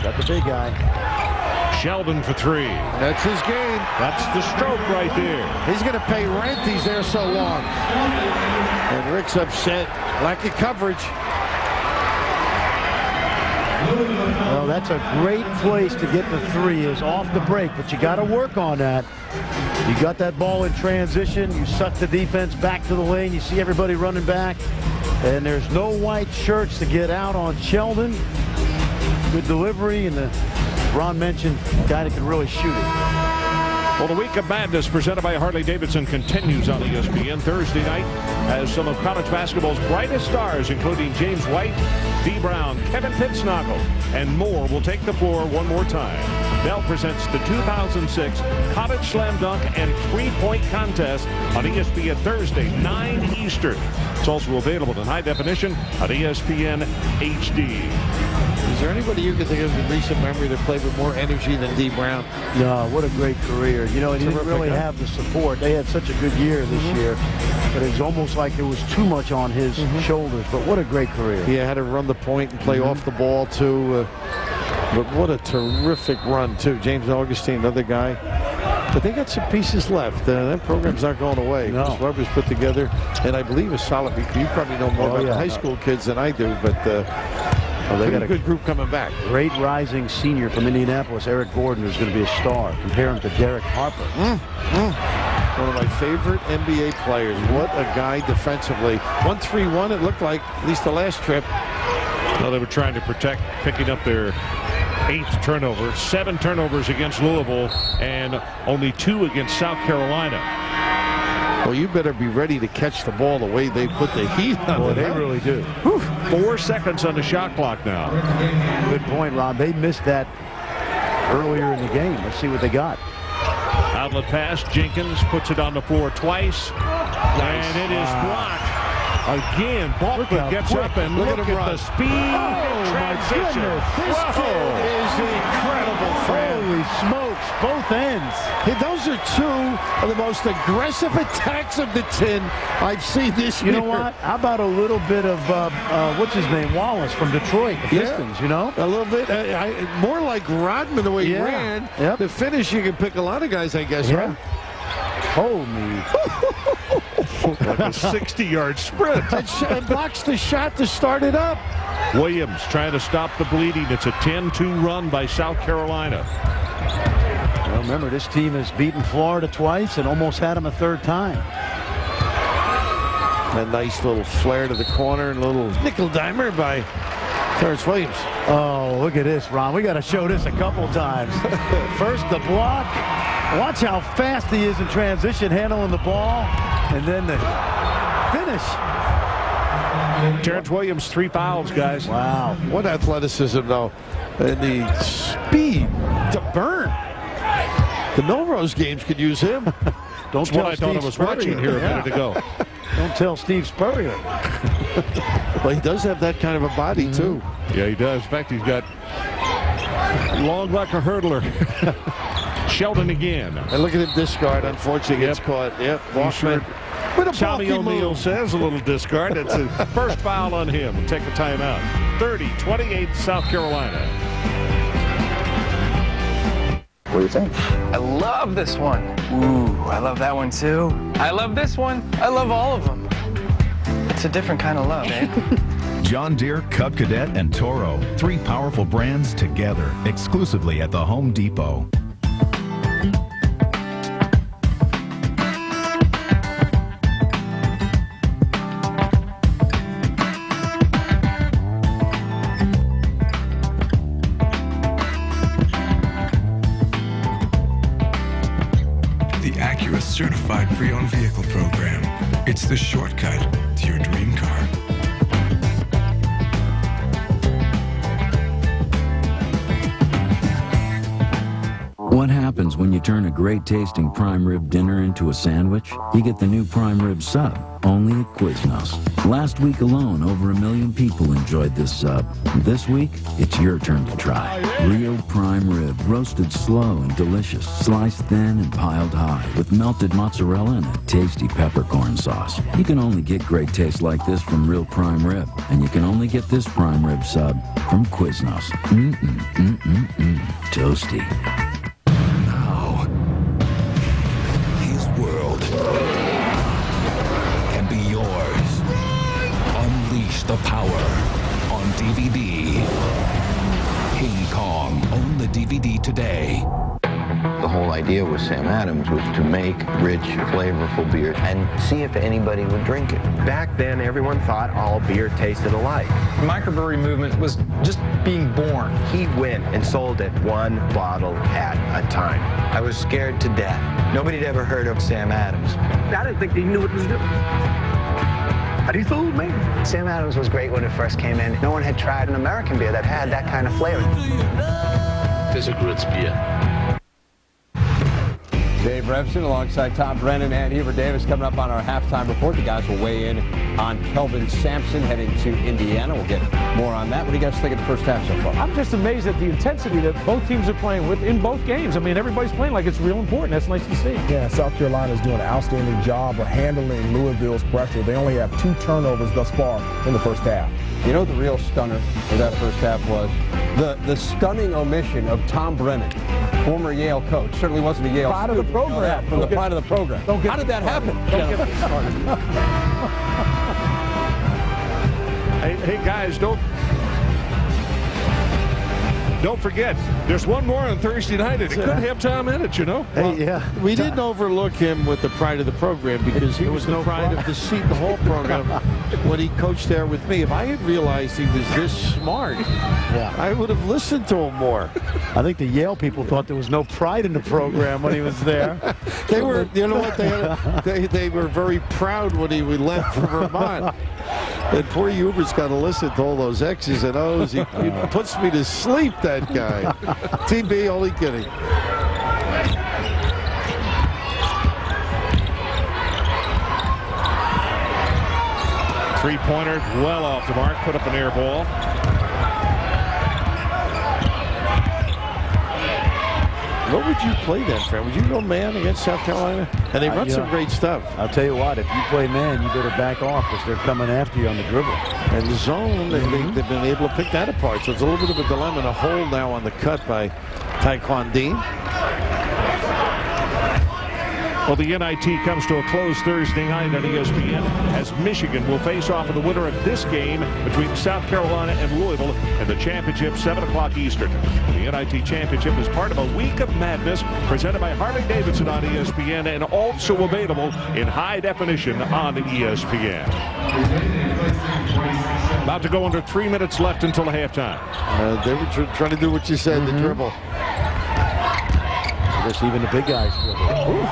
Got the big guy. Sheldon for 3. That's his game. That's the stroke right there. He's going to pay rent. He's there so long. And Rick's upset. Lack of coverage. Well, that's a great place to get the 3 is off the break, but you got to work on that. You got that ball in transition. You suck the defense back to the lane. You see everybody running back, and there's no white shirts to get out on Sheldon. Good delivery, and Ron mentioned a guy that can really shoot it. Well, the Week of Madness presented by Harley-Davidson continues on ESPN Thursday night as some of college basketball's brightest stars, including James White, Dee Brown, Kevin Pittsnogle, and more will take the floor one more time. Bell presents the 2006 College Slam Dunk and Three-Point Contest on ESPN Thursday, 9 Eastern. It's also available in high definition on ESPN HD. Is there anybody you can think of in recent memory that played with more energy than D. Brown? No, what a great career. You know, he didn't really have the support. They had such a good year this year, but it was almost like there was too much on his shoulders. But what a great career. He had to run the point and play off the ball, too. But what a terrific run, too. James Augustine, another guy. But they got some pieces left. That program's not going away. No. Chris Webber's put together, and I believe a solid. You probably know more about the high school kids than I do, but they got a good group coming back. Great rising senior from Indianapolis, Eric Gordon, is going to be a star. Compare him to Derek Harper. One of my favorite NBA players. What a guy defensively. 1-3-1, it looked like, at least the last trip. Well, they were trying to protect, picking up their 8th turnover. 7 turnovers against Louisville and only 2 against South Carolina. Well, you better be ready to catch the ball the way they put the heat on Boy, it. they really do. 4 seconds on the shot clock now. Good point, Ron. They missed that earlier in the game. Let's see what they got. Outlet pass. Jenkins puts it on the floor twice. And it is blocked. Again, Balkman gets up and look at the speed and transition. This kid is incredible, Fred. Holy smokes, both ends. Hey, those are 2 of the most aggressive attacks of the 10 I've seen this year. You know what? How about a little bit of, what's his name, Wallace from Detroit, the Pistons, you know? A little bit. More like Rodman the way he ran. Yep. The finish, you can pick a lot of guys, I guess, right? Holy. Like a 60-yard sprint. And blocks the shot to start it up. Williams trying to stop the bleeding. It's a 10-2 run by South Carolina. Well, remember, this team has beaten Florida twice and almost had them a 3rd time. A nice little flare to the corner and a little nickel dimer by Terrence Williams. Oh, look at this, Ron. We got to show this a couple times. First, the block. Watch how fast he is in transition, handling the ball. And then the finish. Terrence Williams, 3 fouls, guys. Wow. What athleticism, though. And the speed to burn. The Melrose games could use him. That's what I thought I was watching here a minute ago. Don't tell Steve Spurrier. Well, he does have that kind of a body, too. Yeah, he does. In fact, he's got long like a hurdler. Sheldon again. And look at him discard. Unfortunately, gets caught. Yep. Sure. With a Tommy O'Neill says a little discard. It's a first foul on him. We'll take the timeout. 30-28 South Carolina. What do you think? I love this one. Ooh, I love that one too. I love this one. I love all of them. It's a different kind of love, eh? John Deere, Cub Cadet, and Toro. 3 powerful brands together, exclusively at the Home Depot. Certified pre-owned vehicle program. It's the shortcut to your dream car. What happens when you turn a great tasting prime rib dinner into a sandwich? You get the new prime rib sub, only at Quiznos. Last week alone, over 1 million people enjoyed this sub. This week, it's your turn to try. Real prime rib, roasted slow and delicious, sliced thin and piled high, with melted mozzarella and a tasty peppercorn sauce. You can only get great taste like this from real prime rib, and you can only get this prime rib sub from Quiznos. Toasty. The power on DVD. King Kong. Own the DVD today. The whole idea with Sam Adams was to make rich, flavorful beer and see if anybody would drink it. Back then, everyone thought all beer tasted alike. The microbrewery movement was just being born. He went and sold it 1 bottle at a time. I was scared to death. Nobody had ever heard of Sam Adams. I didn't think he knew what he was doing. But he fooled me. Sam Adams was great when it first came in. No one had tried an American beer that had that kind of flavor. is a good spear. Dave Revson alongside Tom Brennan and Hubert Davis coming up on our halftime report. The guys will weigh in on Kelvin Sampson heading to Indiana. We'll get more on that. What do you guys think of the first half so far? I'm just amazed at the intensity that both teams are playing with in both games. I mean, everybody's playing like it's real important. That's nice to see. Yeah, South Carolina is doing an outstanding job of handling Louisville's pressure. They only have 2 turnovers thus far in the first half. You know what the real stunner of that first half was? The stunning omission of Tom Brennan, former Yale coach. Certainly wasn't a Yale Pride of the program. Yeah, from the pride of the program. How did that happen? Don't get me started. Hey guys, don't forget, there's one more on Thursday night, and it could have Tom in it, you know. Hey, yeah, we didn't overlook him with the pride of the program because he was the pride of the seat in the whole program when he coached there with me. If I had realized he was this smart, I would have listened to him more. I think the Yale people thought there was no pride in the program when he was there. They were, you know what, they were very proud when he left for Vermont. And poor Hubert's got to listen to all those X's and O's. He puts me to sleep, that guy. TB, only kidding. Three-pointer well off the mark, put up an air ball. What would you play then, Fred? Would you go man against South Carolina? And they run some great stuff. I'll tell you what, if you play man, you better back off because they're coming after you on the dribble. And the zone, they've been able to pick that apart. So it's a little bit of a dilemma and a hole now on the cut by Taekwon Dean. Well, the NIT comes to a close Thursday night on ESPN as Michigan will face off in the winner of this game between South Carolina and Louisville in the championship, 7 o'clock Eastern. The NIT championship is part of a week of madness presented by Harley-Davidson on ESPN and also available in high definition on ESPN. About to go under 3 minutes left until halftime. They were trying to do what you said, the dribble. I guess even the big guys dribble.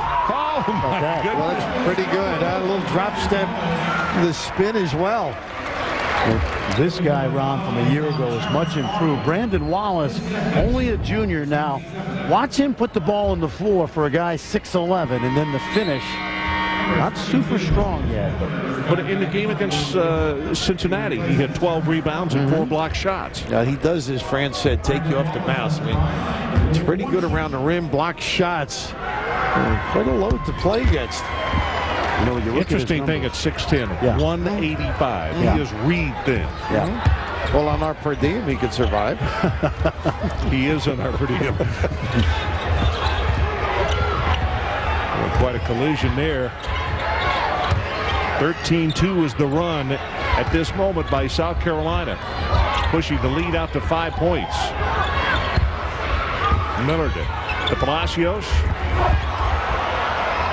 Oh, my goodness. Well, that's pretty good. A little drop step, the spin as well. This guy, Ron, from a year ago is much improved. Brandon Wallace, only a junior now. Watch him put the ball on the floor for a guy 6'11", and then the finish, not super strong yet. But in the game against Cincinnati, he had 12 rebounds and 4 block shots. He does, as Fran said, take you off the mouse. I mean, it's pretty good around the rim, block shots. Quite a load to play against. You know, you interesting thing at 6'10", 185. Yeah. He is reed thin. Yeah. Well, on our per diem, he could survive. He is on our per diem. Well, quite a collision there. 13-2 is the run at this moment by South Carolina, pushing the lead out to 5 points. Miller to Palacios.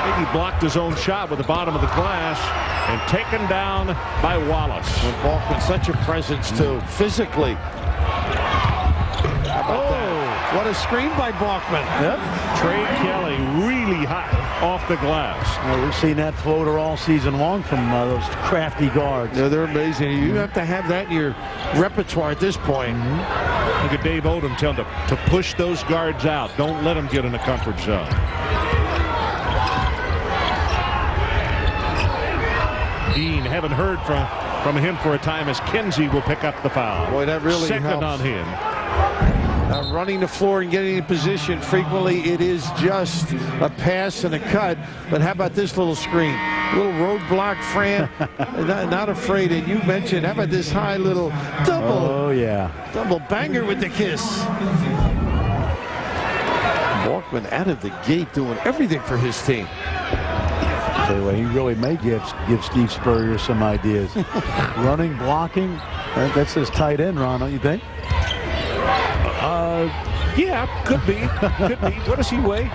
Maybe blocked his own shot with the bottom of the glass and taken down by Wallace. And Balkman's such a presence, too, physically. What a screen by Balkman. Yep. Trey Kelly really hot off the glass. Well, we've seen that floater all season long from those crafty guards. Yeah, they're amazing. You have to have that in your repertoire at this point. Look at Dave Odom telling him to push those guards out. Don't let them get in the comfort zone. Dean, haven't heard from him for a time as Kenzie will pick up the foul. Boy, that really Second helps. on him. Running the floor and getting in position, frequently it is just a pass and a cut. But how about this little screen? Little roadblock, Fran. not afraid. And you mentioned, how about this high little double? Oh, yeah. Double banger with the kiss. Balkman out of the gate doing everything for his team. Tell you what, he really may give Steve Spurrier some ideas. Running, blocking, that's his tight end, Ron, don't you think? Yeah, could be. Could be. What does he weigh?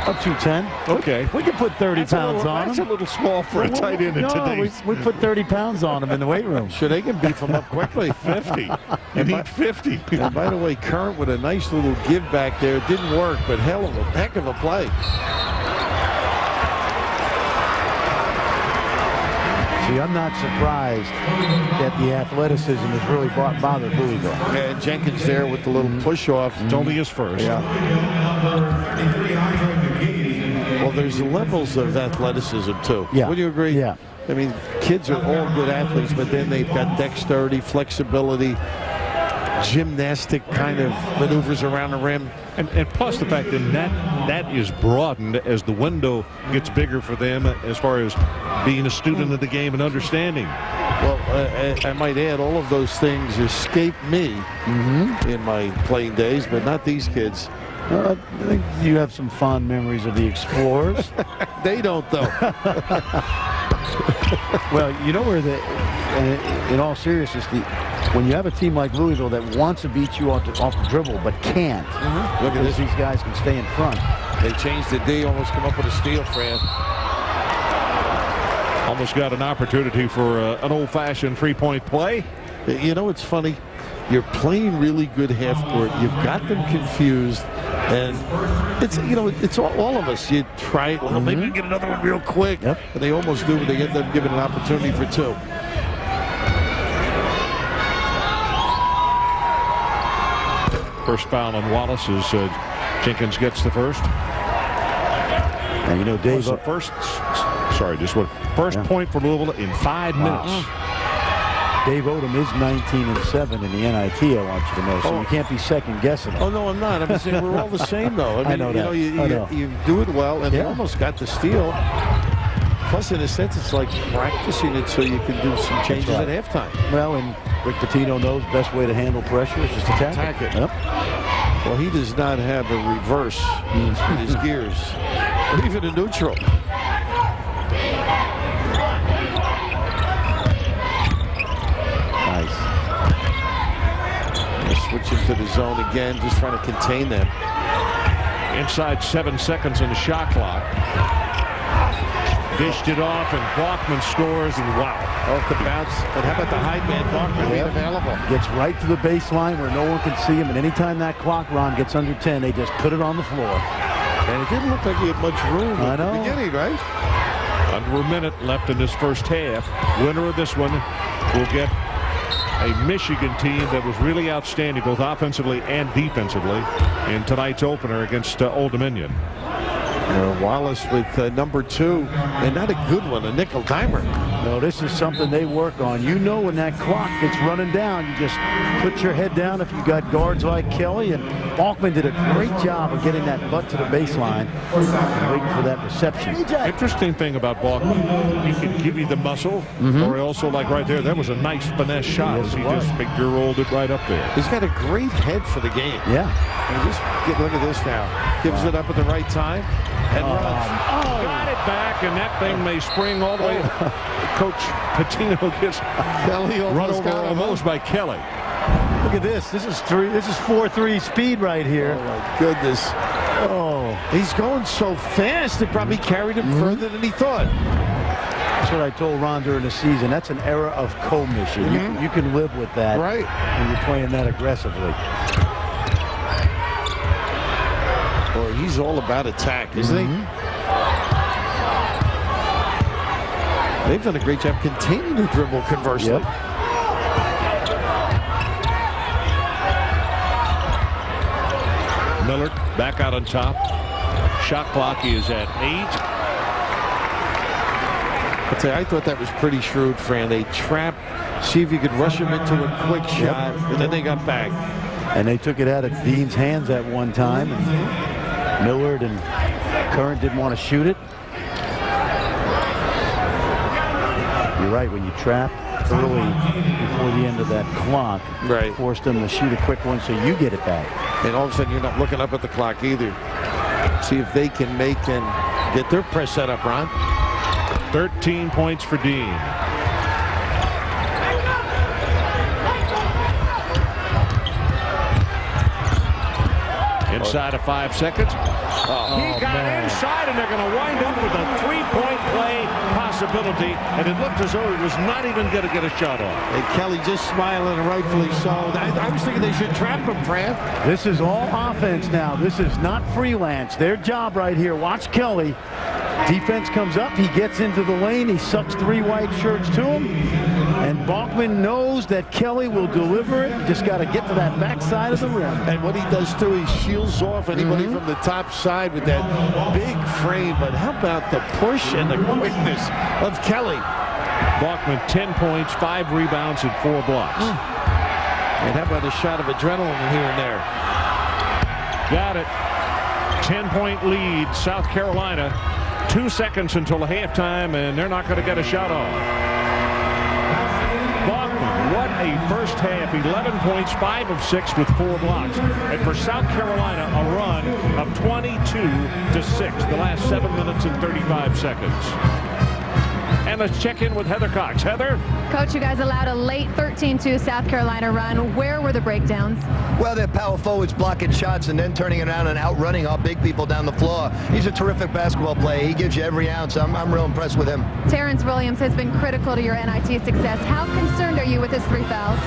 Up 210. Okay. We could put 30 pounds on him. That's a little small for a tight end in today's. We put 30 pounds on him in the weight room. Sure, they can beef him up quickly. 50. You need 50. And by the way, Current with a nice little give back there. It didn't work, but heck of a play. See, I'm not surprised that the athleticism has really bothered Louisville. Yeah, and Jenkins there with the little push-off. It's only his first. Yeah. Well, there's levels of athleticism, too. Yeah. Would you agree? Yeah. I mean, kids are all good athletes, but then they've got dexterity, flexibility, gymnastic kind of maneuvers around the rim. And plus the fact that is broadened as the window gets bigger for them as far as being a student of the game and understanding. Well, I might add, all of those things escaped me in my playing days, but not these kids. I think you have some fond memories of the Explorers. They don't, though. Well, you know where in all seriousness, when you have a team like Louisville that wants to beat you off the dribble but can't, look at this, these guys can stay in front. They changed the D, almost come up with a steal, Fran. Almost got an opportunity for an old-fashioned three-point play. You know, it's funny. You're playing really good half court. You've got them confused. And it's, you know, it's all of us. You try it. Well, maybe get another one real quick. Yep. And they almost do, but they end up giving an opportunity for two. First foul on Wallace as Jenkins gets the first. And you know, Dave, first point for Louisville in 5 minutes. Dave Odom is 19-7 in the NIT, I want you to know, so you can't be second-guessing. Oh, no, I'm not. I'm saying we're all the same, though. I mean, know that. You do it well, and you almost got the steal. Plus, in a sense, it's like practicing it so you can do some changes at halftime. Well, and Rick Pitino knows the best way to handle pressure is just attack it. Yep. Well, he does not have a reverse in his gears, or even a neutral. Nice. Switching to the zone again, just trying to contain them. Inside 7 seconds on the shot clock. Dished it off, and Bachman scores, and wow. Off the bounce. And how about the high man Bachman being available? Gets right to the baseline where no one can see him, and anytime that clock, Ron, gets under 10, they just put it on the floor. And it didn't look like he had much room at the beginning, right? Under a minute left in this first half. Winner of this one will get a Michigan team that was really outstanding, both offensively and defensively, in tonight's opener against Old Dominion. Wallace with number 2, and not a good one, a nickel timer. No, this is something they work on. You know, when that clock gets running down, you just put your head down if you got guards like Kelly, and Bachman did a great job of getting that butt to the baseline and waiting for that reception. Interesting thing about Bachman, he can give you the muscle, or also, like right there, that was a nice finesse shot as he just figure-rolled it right up there. He's got a great head for the game. Yeah. And just look at this now. Gives it up at the right time and runs. Got it back, and that thing may spring all the way. Coach Pitino gets Kelly run over almost by Kelly. Look at this. This is 4-3 speed right here. Oh, my goodness. Oh, he's going so fast, it probably carried him further than he thought. That's what I told Ron during the season. That's an era of commission. You can live with that when you're playing that aggressively. Boy, he's all about attack, isn't he? They've done a great job containing the dribble, conversely. Miller back out on top. Shot clock is at 8. I thought that was pretty shrewd, Fran. They trapped, see if you could rush him into a quick shot, and then they got back. And they took it out of Dean's hands at one time. And Millard and Curran didn't want to shoot it. You're right, when you trap early before the end of that clock, force them to shoot a quick one so you get it back. And all of a sudden, you're not looking up at the clock either. See if they can make and get their press set up, Ron. 13 points for Dean. Inside of 5 seconds. He got inside, and they're going to wind up with a 3-point play possibility, and it looked as though he was not even going to get a shot off. And Kelly just smiling, and rightfully so. I was thinking they should trap him, Fran. This is all offense now. This is not freelance. Their job right here. Watch Kelly Defense comes up. He gets into the lane. He sucks 3 white shirts to him. And Balkman knows that Kelly will deliver it. Just got to get to that backside of the rim. And what he does too, he shields off anybody from the top side with that big frame. But how about the push and the quickness of Kelly? Balkman 10 points, 5 rebounds, and 4 blocks. And how about a shot of adrenaline here and there? Got it. 10-point lead, South Carolina. 2 seconds until halftime, and they're not going to get a shot off. Balkman, what a first half. 11 points, 5 of 6 with 4 blocks. And for South Carolina, a run of 22-6, the last 7 minutes and 35 seconds. And let's check in with Heather Cox. Heather? Coach, you guys allowed a late 13-2 South Carolina run. Where were the breakdowns? Well, their power forwards blocking shots and then turning it around and outrunning our big people down the floor. He's a terrific basketball player. He gives you every ounce. I'm real impressed with him. Terrence Williams has been critical to your NIT success. How concerned are you with his 3 fouls?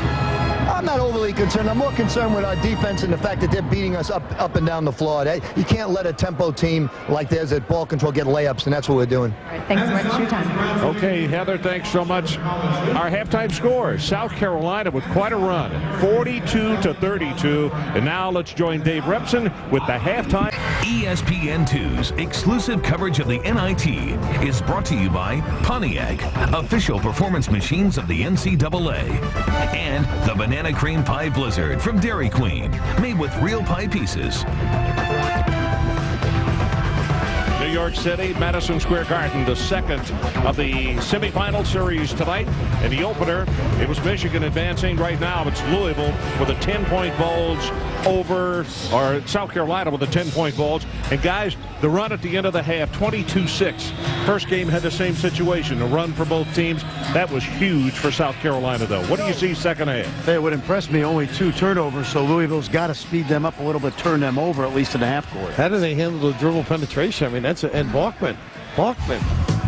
I'm not overly concerned. I'm more concerned with our defense and the fact that they're beating us up and down the floor. You can't let a tempo team like theirs at ball control get layups, and that's what we're doing. All right, thanks so much for your time. Okay, Heather, thanks so much. Our halftime score, South Carolina with quite a run, 42-32. And now let's join Dave Repson with the halftime. ESPN2's exclusive coverage of the NIT is brought to you by Pontiac, official performance machines of the NCAA, and the Banana Cream Pie Blizzard from Dairy Queen, made with real pie pieces. New York City, Madison Square Garden, the second of the semifinal series tonight. In the opener, it was Michigan advancing. Right now, it's Louisville with a 10-point bulge over, or South Carolina with a 10-point bulge. And guys, the run at the end of the half, 22-6. First game had the same situation, a run for both teams. That was huge for South Carolina, though. What do you see second half? It would impress me, only 2 turnovers, so Louisville's got to speed them up a little bit, turn them over, at least in the half court. How do they handle the dribble penetration? I mean, that's and Balkman,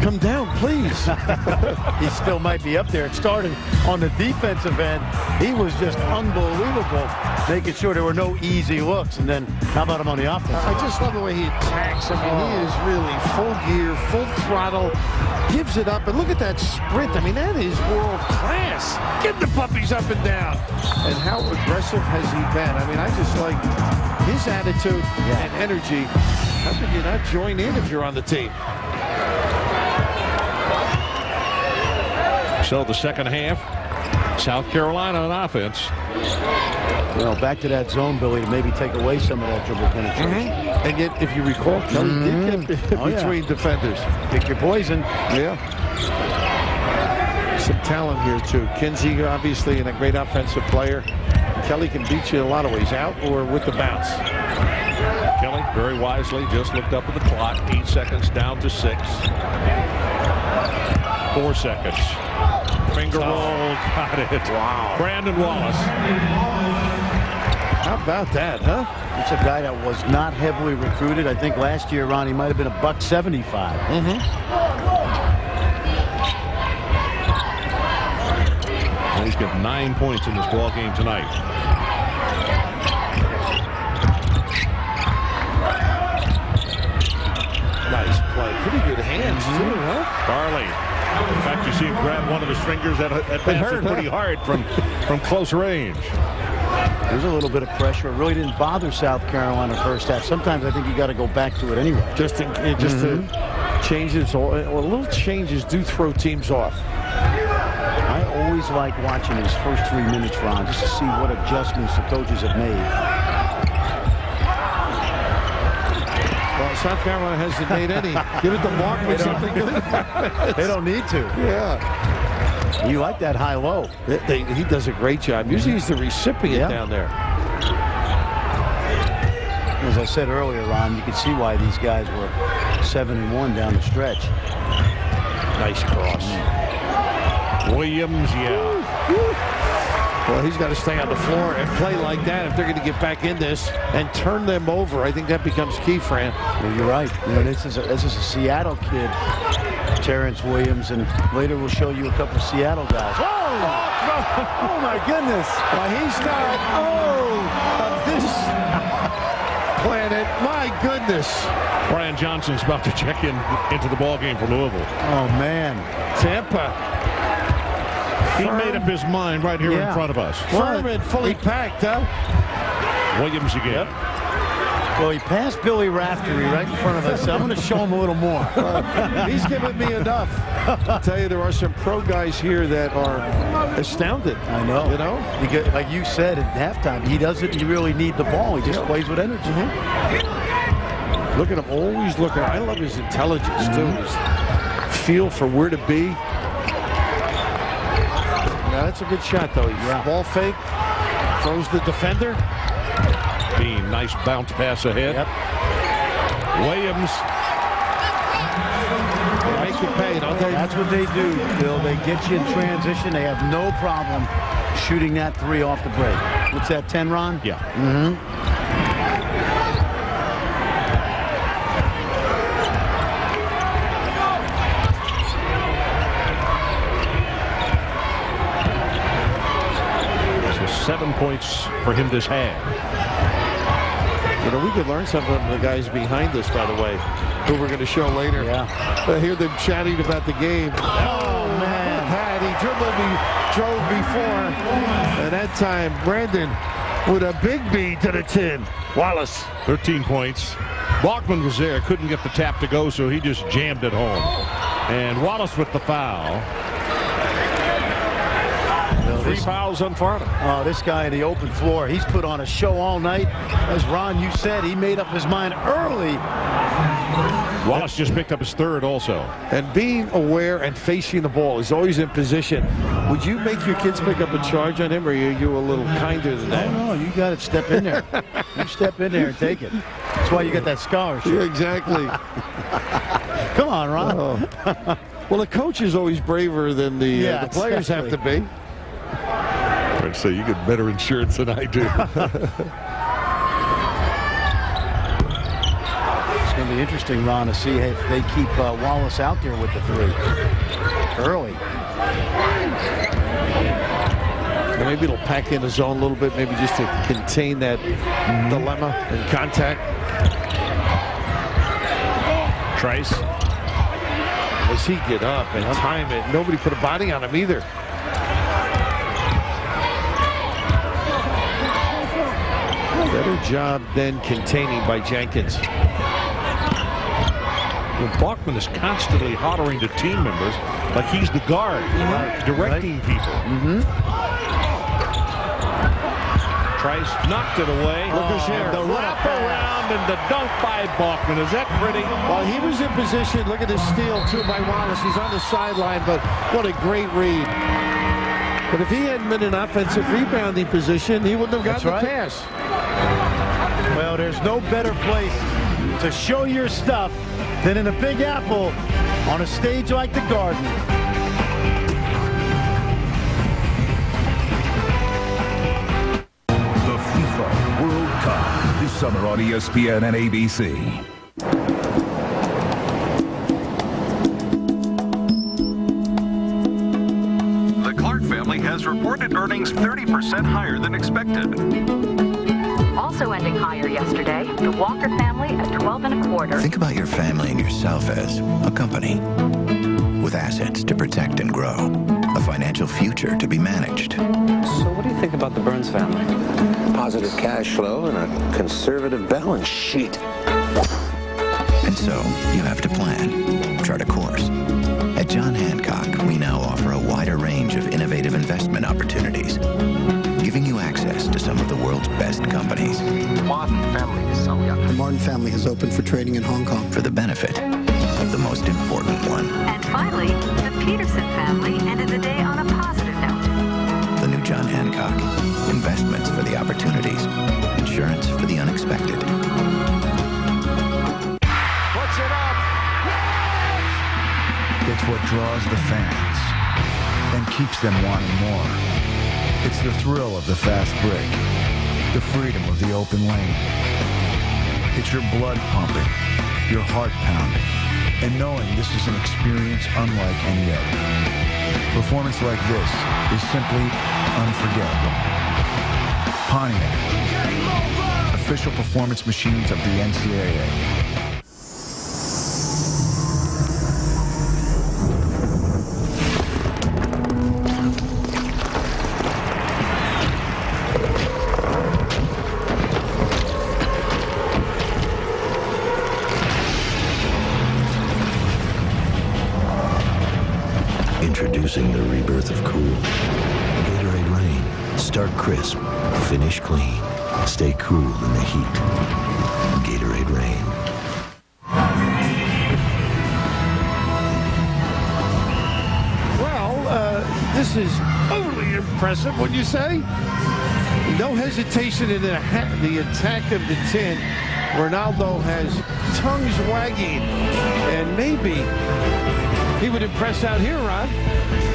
come down, please. He still might be up there. It started on the defensive end. He was just unbelievable, making sure there were no easy looks. And then, how about him on the offense? I just love the way he attacks. I mean, he is really full gear, full throttle, gives it up. And look at that sprint. I mean, that is world class. Get the puppies up and down. And how aggressive has he been? I mean, I just like his attitude and energy. How could you not join in if you're on the team? So the second half, South Carolina on offense. Well, back to that zone, Billy, to maybe take away some of that dribble penetration. And yet, if you recall, Kelly did get between defenders. Pick your poison. Yeah. Some talent here, too. Kinsey, obviously, and a great offensive player. Kelly can beat you in a lot of ways, out or with the bounce. Kelly, very wisely, just looked up at the clock. 8 seconds down to 6. 4 seconds. Finger roll, got it. Wow. Brandon Wallace. How about that, huh? It's a guy that was not heavily recruited. I think last year, Ron, he might have been $175. Well, he's got 9 points in this ball game tonight. Nice play. Pretty good hands, too, huh? Barley. In fact, you see him grab one of his fingers. That hurt pretty hard from close range. There's a little bit of pressure. It really didn't bother South Carolina first half. Sometimes I think you got to go back to it anyway. Just to changes, or little changes do throw teams off. I always like watching his first 3 minutes, Ron, just to see what adjustments the coaches have made. Well, South Carolina hasn't made any. Give it to Mark with something good. They don't need to. Yeah. You like that high-low. He does a great job. Usually he's the recipient down there. As I said earlier, Ron, you can see why these guys were 7-1 down the stretch. Nice cross. Williams, Well, he's got to stay on the floor and play like that if they're going to get back in this and turn them over. I think that becomes key, Fran. Well, you're right. You know, this is a Seattle kid, Terrence Williams, and later we'll show you a couple of Seattle guys. Oh my goodness! Well, he's not of this planet. My my goodness. Brian Johnson's about to check into the ball game for Louisville. Oh, man. Tampa. He made up his mind right here in front of us. Furman fully packed, huh? Williams again. Yep. Well, he passed Billy Raftery right in front of us. So I'm going to show him a little more. He's given me enough. I'll tell you, there are some pro guys here that are astounded. I know. You know? Because, like you said at halftime, he doesn't really need the ball. He just plays with energy. Look at him, always looking. I love his intelligence, too. His feel for where to be. Now, that's a good shot, though. Ball fake. Throws the defender. Bean, nice bounce pass ahead. Yep. Williams. They make you pay, don't they? That's what they do, Bill. They get you in transition. They have no problem shooting that three off the break. What's that, 10, Ron? Yeah. So 7 points for him this half. You know, we could learn something from the guys behind us, by the way, who we're going to show later. Yeah. I hear them chatting about the game. Oh, man. He drove before. And that time, Brandon with a big beat to the 10. Wallace. 13 points. Bachman was there, couldn't get the tap to go, so he just jammed it home. And Wallace with the foul. 3 fouls on Farnham. Oh, this guy in the open floor, he's put on a show all night. As Ron, you said, he made up his mind early. Wallace just picked up his third also. And being aware and facing the ball, he's always in position. Would you make your kids pick up a charge on him, or are you a little kinder than that? No, you got to step in there. You step in there and take it. That's why you get that scholarship. Yeah, exactly. Come on, Ron. Oh. Well, the coach is always braver than the players have to be. I'd say you get better insurance than I do. It's going to be interesting, Ron, to see if they keep Wallace out there with the three early. And maybe it'll pack in the zone a little bit, maybe just to contain that dilemma and contact. Trice. As he get up and time it, nobody put a body on him either. Better job than containing by Jenkins. Well, Bachman is constantly hollering to team members like he's the guard, directing people. Trice knocked it away. Look at here. The wrap around and the dunk by Bachman. Is that pretty? Well, he was in position. Look at his steal, too, by Wallace. He's on the sideline, but what a great read. But if he hadn't been in offensive rebounding position, he wouldn't have gotten the pass. Well, there's no better place to show your stuff than in a Big Apple on a stage like the Garden. The FIFA World Cup this summer on ESPN and ABC. The Clark family has reported earnings 30% higher than expected. Also ending higher yesterday, the Walker family at 12.25. Think about your family and yourself as a company with assets to protect and grow, a financial future to be managed. So what do you think about the Burns family? Positive cash flow and a conservative balance sheet. And so you have to plan, chart a course. At John Hancock, we now offer a wider range of innovative investment opportunities, giving you access to some of the world's best companies. Martin family is selling up. The Martin family has opened for trading in Hong Kong. For the benefit of the most important one. And finally, the Peterson family ended the day on a positive note. The new John Hancock. Investments for the opportunities. Insurance for the unexpected. Puts it up. It's what draws the fans and keeps them wanting more. It's the thrill of the fast break, the freedom of the open lane. It's your blood pumping, your heart pounding, and knowing this is an experience unlike any other. Performance like this is simply unforgettable. Pontiac, official performance machines of the NCAA. Introducing the rebirth of cool. Gatorade Rain. Start crisp. Finish clean. Stay cool in the heat. Gatorade Rain. Well, this is overly impressive, wouldn't you say? No hesitation in the attack of the 10. Ronaldo has tongues wagging, and maybe he would impress out here, Ron.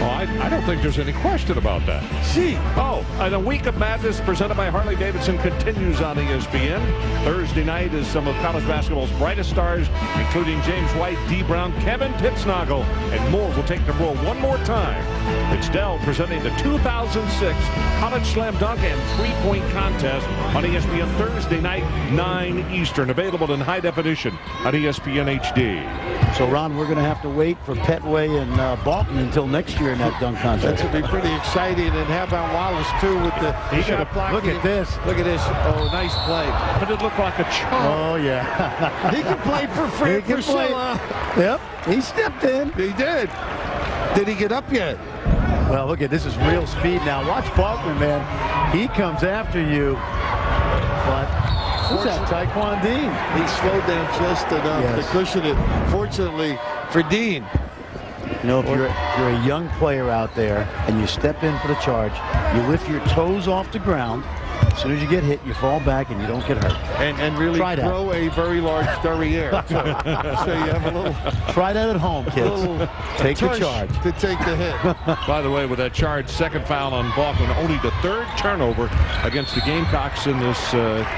Oh, I don't think there's any question about that. See. Oh, and the Week of Madness presented by Harley-Davidson continues on ESPN. Thursday night is some of college basketball's brightest stars, including James White, Dee Brown, Kevin Pittsnoggle, and more will take the floor one more time. It's Dell presenting the 2006 College Slam Dunk and Three-Point Contest on ESPN Thursday night, 9 Eastern. Available in high definition on ESPN HD. So, Ron, we're going to have to wait for Petway and Balkan until next year in that dunk contest. That would be pretty exciting. And how about Wallace, too, with the shot blocking? Look at this. Look at this. Oh, nice play. But it looked like a chunk. Oh, yeah. He can play for free. He can play. Yep. He stepped in. He did. Did he get up yet? Well, look at this. Is real speed now. Watch Balkman, man. He comes after you. But who's that? Taekwon Dean. He slowed down just enough to cushion it. Fortunately for Dean. You know, if you're a young player out there and you step in for the charge, you lift your toes off the ground. As soon as you get hit, you fall back and you don't get hurt. And really throw a very large derriere. So you have a little. Try that at home, kids. Take the charge. To take the hit. By the way, with that charge, second foul on Balkan, only the third turnover against the Gamecocks in this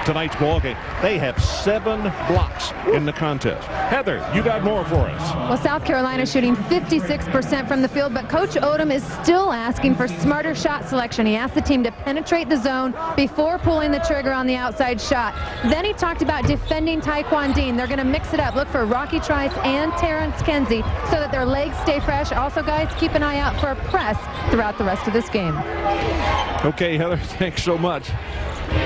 tonight's ball game. They have 7 blocks in the contest. Heather, you got more for us. Well, South Carolina shooting 56% from the field, but Coach Odom is still asking for smarter shot selection. He asked the team to penetrate the zone before pulling the trigger on the outside shot. Then he talked about defending Taekwon Dean. They're going to mix it up. Look for Rocky Trice and Terrence Kenzie so that their legs stay fresh. Also, guys, keep an eye out for a press throughout the rest of this game. Okay, Heather, thanks so much.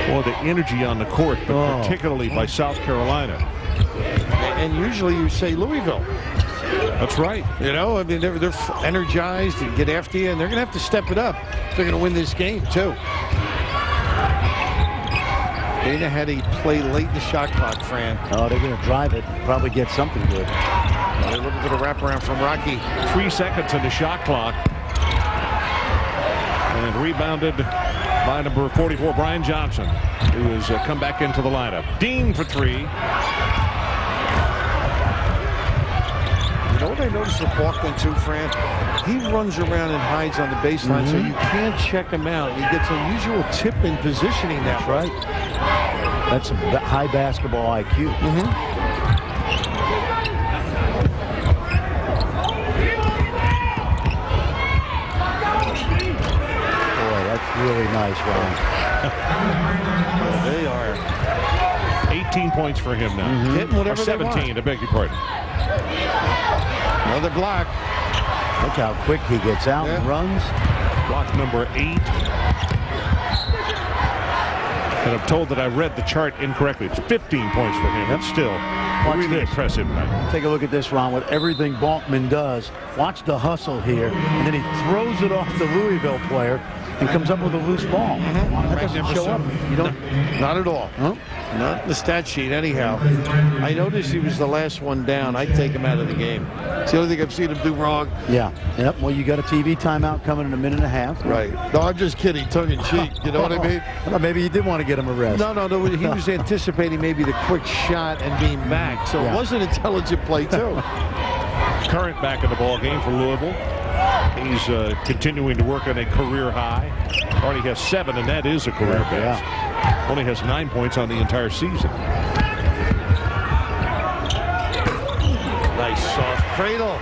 Well, the energy on the court, but particularly by South Carolina. And usually you say Louisville. That's right. You know, I mean, they're energized and get after you, and they're going to have to step it up if they're going to win this game, too. Dana had a play late in the shot clock, Fran. Oh, they're going to drive it. Probably get something good. They're looking for the wraparound from Rocky. 3 seconds in the shot clock. And rebounded by number 44, Brian Johnson, who has come back into the lineup. Dean for 3. You know what I noticed with Balkman, too, Fran? He runs around and hides on the baseline, so you can't check him out. He gets unusual tip in positioning now. That's right. That's high basketball IQ. Boy, that's really nice, Ron. They are. 18 points for him now. Hitting whatever or 17, I beg your pardon. Another block. Look how quick he gets out and runs. Block number 8. And I'm told that I read the chart incorrectly. It's 15 points for him. That's still really impressive. Take a look at this, Ron, with everything Balkman does. Watch the hustle here. And then he throws it off the Louisville player and comes up with a loose ball. That doesn't show up. You don't. Not at all. Not the stat sheet, anyhow. I noticed he was the last one down. I'd take him out of the game. It's the only thing I've seen him do wrong. Yeah. Yep. Well, you got a TV timeout coming in a minute and a half. Right. No, I'm just kidding. Tongue in cheek. You know what I mean? Well, maybe you did want to get him a rest. No. He was anticipating maybe the quick shot and being back. So it was an intelligent play, too. Current back in the ball game for Louisville. He's continuing to work on a career high. Already has 7, and that is a career best. Only has 9 points on the entire season. Nice soft cradle.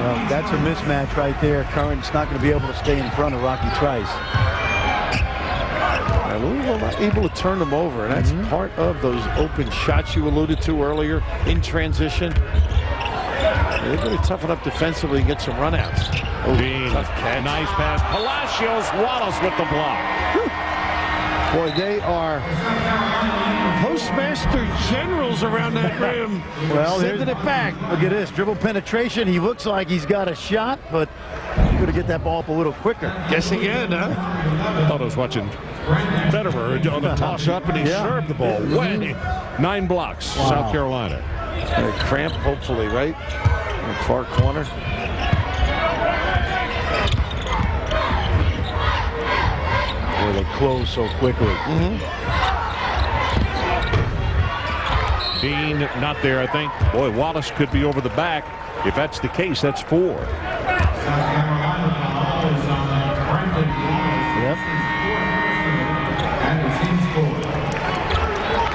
Well, that's a mismatch right there. Current's not going to be able to stay in front of Rocky Trice. Louisville not able to turn them over, and that's part of those open shots you alluded to earlier in transition. They're going to toughen up defensively and get some runouts. Dean, nice pass. Palacios, Wallace with the block. Boy, they are postmaster generals around that rim. Well, sending it back. Look at this dribble penetration. He looks like he's got a shot, but he's going to get that ball up a little quicker. Guess again, huh? I thought I was watching Federer on the toss up, and he served the ball way. 9 blocks, South Carolina. A cramp, hopefully, right? In the far corner. Where they close so quickly. Dean not there, I think. Boy, Wallace could be over the back. If that's the case, that's 4. Yep.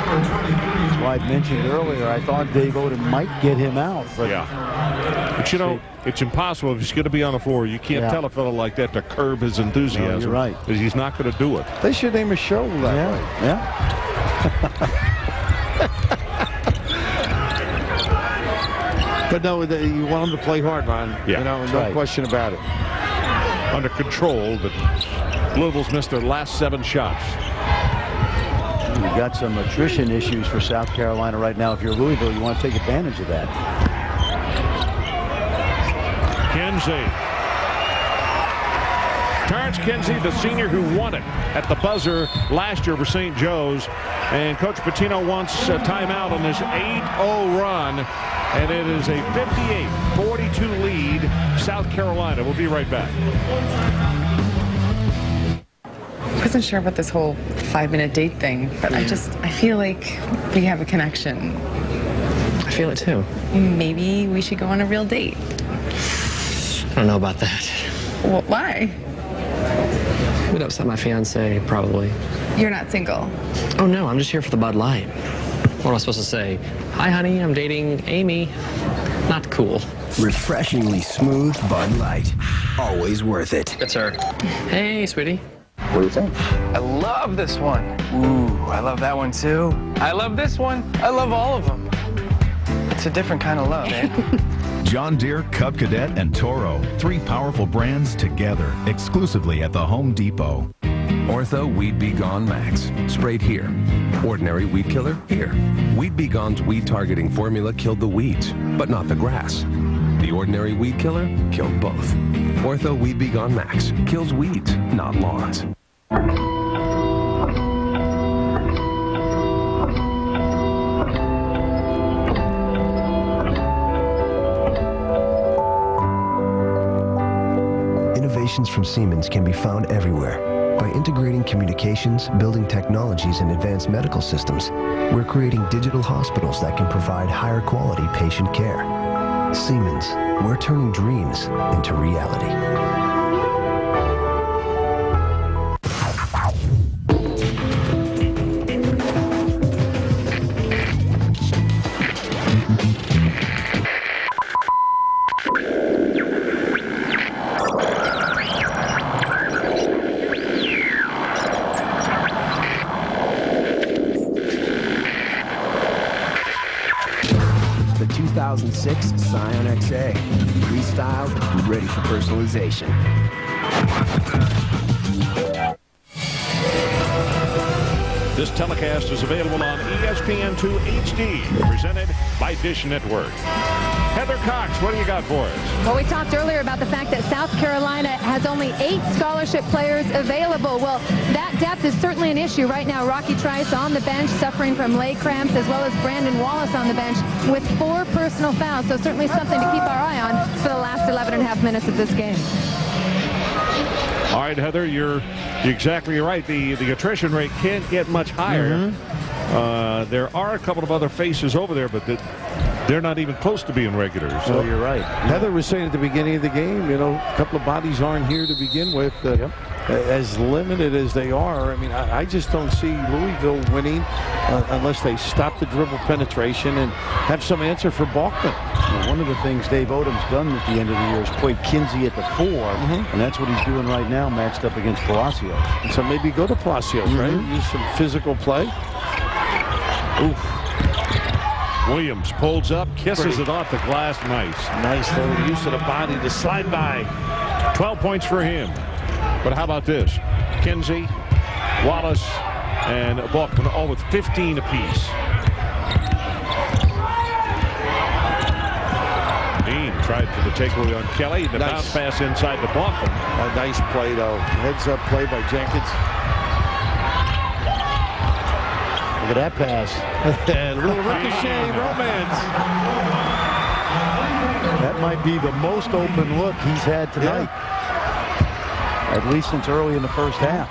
That's why I mentioned earlier, I thought Dave Odom might get him out. But But you know, it's impossible if he's going to be on the floor. You can't tell a fellow like that to curb his enthusiasm. No, you're right. Because he's not going to do it. They should name a show that way. Yeah. But no, you want them to play hard, Ron. Yeah. You know, no question about it. Under control, but Louisville's missed their last 7 shots. You've got some attrition issues for South Carolina right now. If you're Louisville, you want to take advantage of that. Kinsey. Terrence Kinsey, the senior who won it at the buzzer last year for St. Joe's. And Coach Pitino wants a timeout on this 8-0 run. And it is a 58-42 lead, South Carolina. We'll be right back. I wasn't sure about this whole 5-minute date thing, but I feel like we have a connection. I feel it too. Maybe we should go on a real date. I don't know about that. Well, why? Would upset my fiance, probably. You're not single. Oh no, I'm just here for the Bud Light. What am I supposed to say? Hi, honey, I'm dating Amy. Not cool. Refreshingly smooth Bud Light. Always worth it. Good, sir. Hey, sweetie. What do you think? I love this one. Ooh, I love that one too. I love this one. I love all of them. It's a different kind of love, eh? John Deere, Cub Cadet, and Toro. 3 powerful brands together, exclusively at the Home Depot. Ortho Weed Be Gone Max, sprayed here. Ordinary weed killer, here. Weed Be Gone's weed targeting formula killed the weeds, but not the grass. The ordinary weed killer killed both. Ortho Weed Be Gone Max kills weeds, not lawns. Innovations from Siemens can be found everywhere. By integrating communications, building technologies, and advanced medical systems, we're creating digital hospitals that can provide higher quality patient care. Siemens, we're turning dreams into reality. The 2006 Scion XA. Restyled and ready for personalization. This telecast is available on ESPN2 HD, presented by Dish Network. Heather Cox, what do you got for us? Well, we talked earlier about the fact that South Carolina has only 8 scholarship players available. Well, that depth is certainly an issue right now. Rocky Trice on the bench suffering from leg cramps, as well as Brandon Wallace on the bench with 4 personal fouls. So certainly something to keep our eye on for the last 11.5 minutes of this game. All right, Heather, you're exactly right. The attrition rate can't get much higher. There are a couple of other faces over there, but they're not even close to being regulars. So you're right. Heather was saying at the beginning of the game, you know, a couple of bodies aren't here to begin with. As limited as they are, I mean, I just don't see Louisville winning unless they stop the dribble penetration and have some answer for Balkman. Now, one of the things Dave Odom's done at the end of the year is played Kinsey at the 4, and that's what he's doing right now, matched up against Palacios. And so maybe go to Palacios, right? Use some physical play. Oof. Williams pulls up, kisses it off the glass. Nice little use of the body to slide by. 12 points for him. But how about this? Kinsey, Wallace, and Balkman all with 15 apiece. Dean tried for the takeaway on Kelly. The bounce pass inside the Balkman. A nice play, though. Heads-up play by Jenkins. Look at that pass. And a little ricochet romance. That might be the most open look he's had tonight. At least since early in the first half.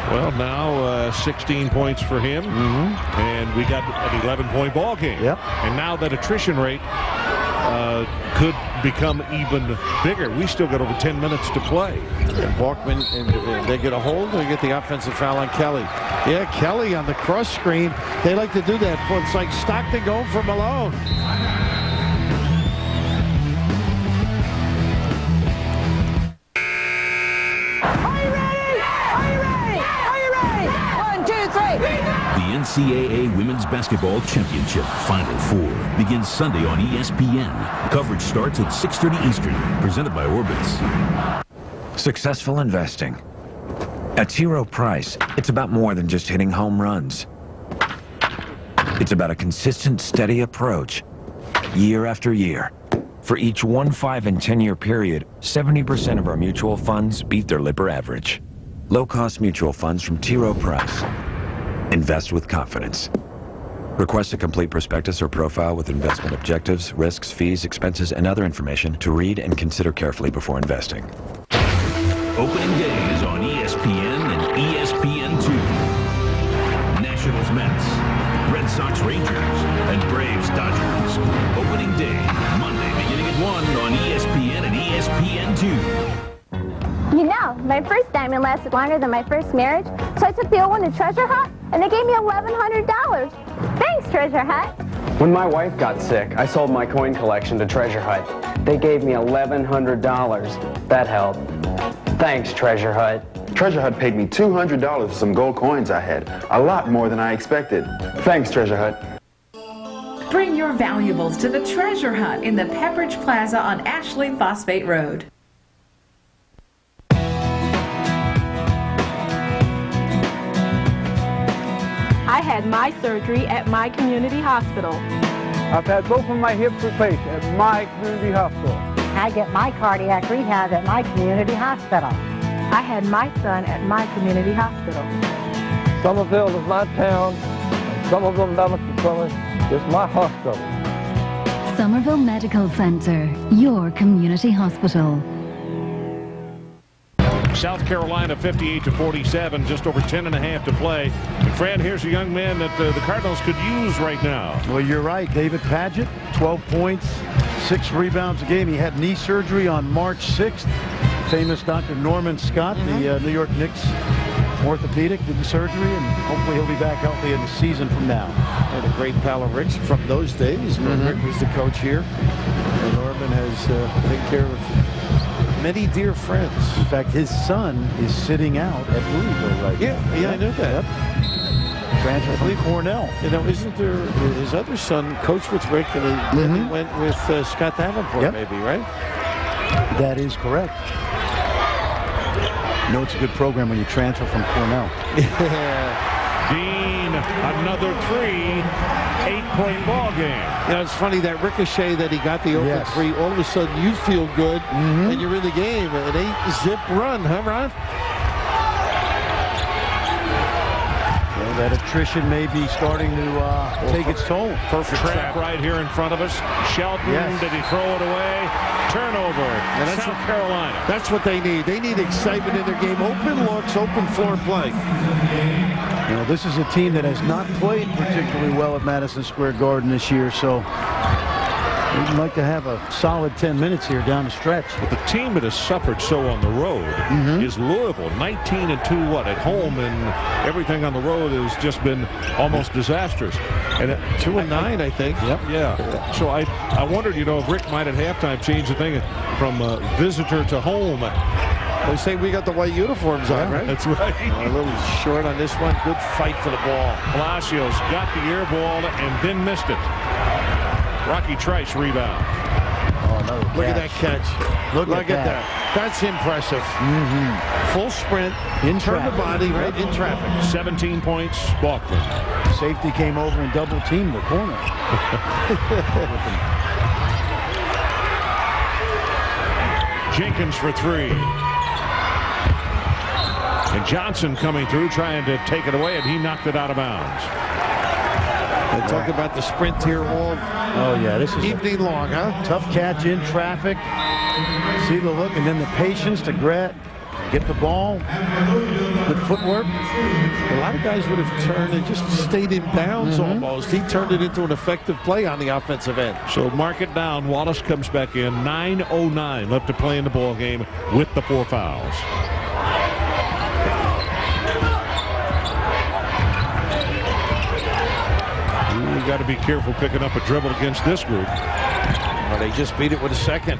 Well, now 16 points for him. And we got an 11-point ball game. And now that attrition rate could become even bigger. We still got over 10 minutes to play. And Balkman, and they get a hold, they get the offensive foul on Kelly. Yeah, Kelly on the cross screen. They like to do that. It's like Stockton going for Malone. The NCAA Women's Basketball Championship Final Four begins Sunday on ESPN. Coverage starts at 6:30 Eastern. Presented by Orbitz. Successful investing. At T. Rowe Price, it's about more than just hitting home runs. It's about a consistent, steady approach, year after year. For each 1, 5, and 10-year period, 70% of our mutual funds beat their Lipper average. Low-cost mutual funds from T. Rowe Price. Invest with confidence. Request a complete prospectus or profile with investment objectives, risks, fees, expenses, and other information to read and consider carefully before investing. Opening day is on ESPN and ESPN2. Nationals Mets, Red Sox Rangers, and Braves Dodgers. Opening day, Monday beginning at 1 on ESPN and ESPN2. You know, my first diamond lasted longer than my first marriage, so I took the old one to Treasure Hunt, and they gave me $1,100. Thanks, Treasure Hunt. When my wife got sick, I sold my coin collection to Treasure Hunt. They gave me $1,100. That helped. Thanks, Treasure Hunt. Treasure Hunt paid me $200 for some gold coins I had. A lot more than I expected. Thanks, Treasure Hunt. Bring your valuables to the Treasure Hunt in the Pepperidge Plaza on Ashley Phosphate Road. I had my surgery at my community hospital. I've had both of my hips replaced at my community hospital. I get my cardiac rehab at my community hospital. I had my son at my community hospital. Somerville is my town, and Somerville Medical Center is my hospital. Somerville Medical Center, your community hospital. South Carolina 58-47, just over 10.5 to play. And Fran, here's a young man that the Cardinals could use right now. Well, you're right. David Padgett, 12 points, 6 rebounds a game. He had knee surgery on March 6th. Famous Dr. Norman Scott, the New York Knicks orthopedic, did the surgery, and hopefully he'll be back healthy in the season from now. Had a great pal of Rick's from those days when Rick was the coach here. And Norman has taken care of many dear friends. In fact, his son is sitting out at Louisville right now. Yeah, I know that. Transfer from Cornell. You know, isn't there his other son coached with Rick, and he went with Scott Davenport, maybe, right? That is correct. You know, it's a good program when you transfer from Cornell. Dean, another 3, 8-point ball game. You know, it's funny that ricochet that he got the open 3. All of a sudden, you feel good, and you're in the game. An 8-zip run, huh, Ron? Well, that attrition may be starting to take its toll. Perfect trap right here in front of us. Shelton, did he throw it away? Turnover. And that's South Carolina. That's what they need. They need excitement in their game. Open looks, open floor play. You know, this is a team that has not played particularly well at Madison Square Garden this year, so We'd like to have a solid 10 minutes here down the stretch. But the team that has suffered so on the road is Louisville. 19-2 what at home, and everything on the road has just been almost disastrous. And 2-9, I think. Yep. Yeah. So I wondered, you know, if Rick might at halftime change the thing from visitor to home. They say we got the white uniforms on, right? That's right. A little short on this one. Good fight for the ball. Palacios got the air ball and then missed it. Rocky Trice rebound. Oh, another catch. Look at that catch. Look at that. That's impressive. Full sprint. Turn the body right in traffic. 17 points, Balkman. Safety came over and double teamed the corner. Jenkins for three. And Johnson coming through, trying to take it away, and he knocked it out of bounds. They talk about the sprint here all this is evening long, huh? Tough catch in traffic. See the look, and then the patience to get the ball. Good footwork. A lot of guys would have turned and just stayed in bounds almost. He turned it into an effective play on the offensive end. So mark it down. Wallace comes back in. 9:09 left to play in the ball game with the 4 fouls. You got to be careful picking up a dribble against this group. Well, they just beat it with a second.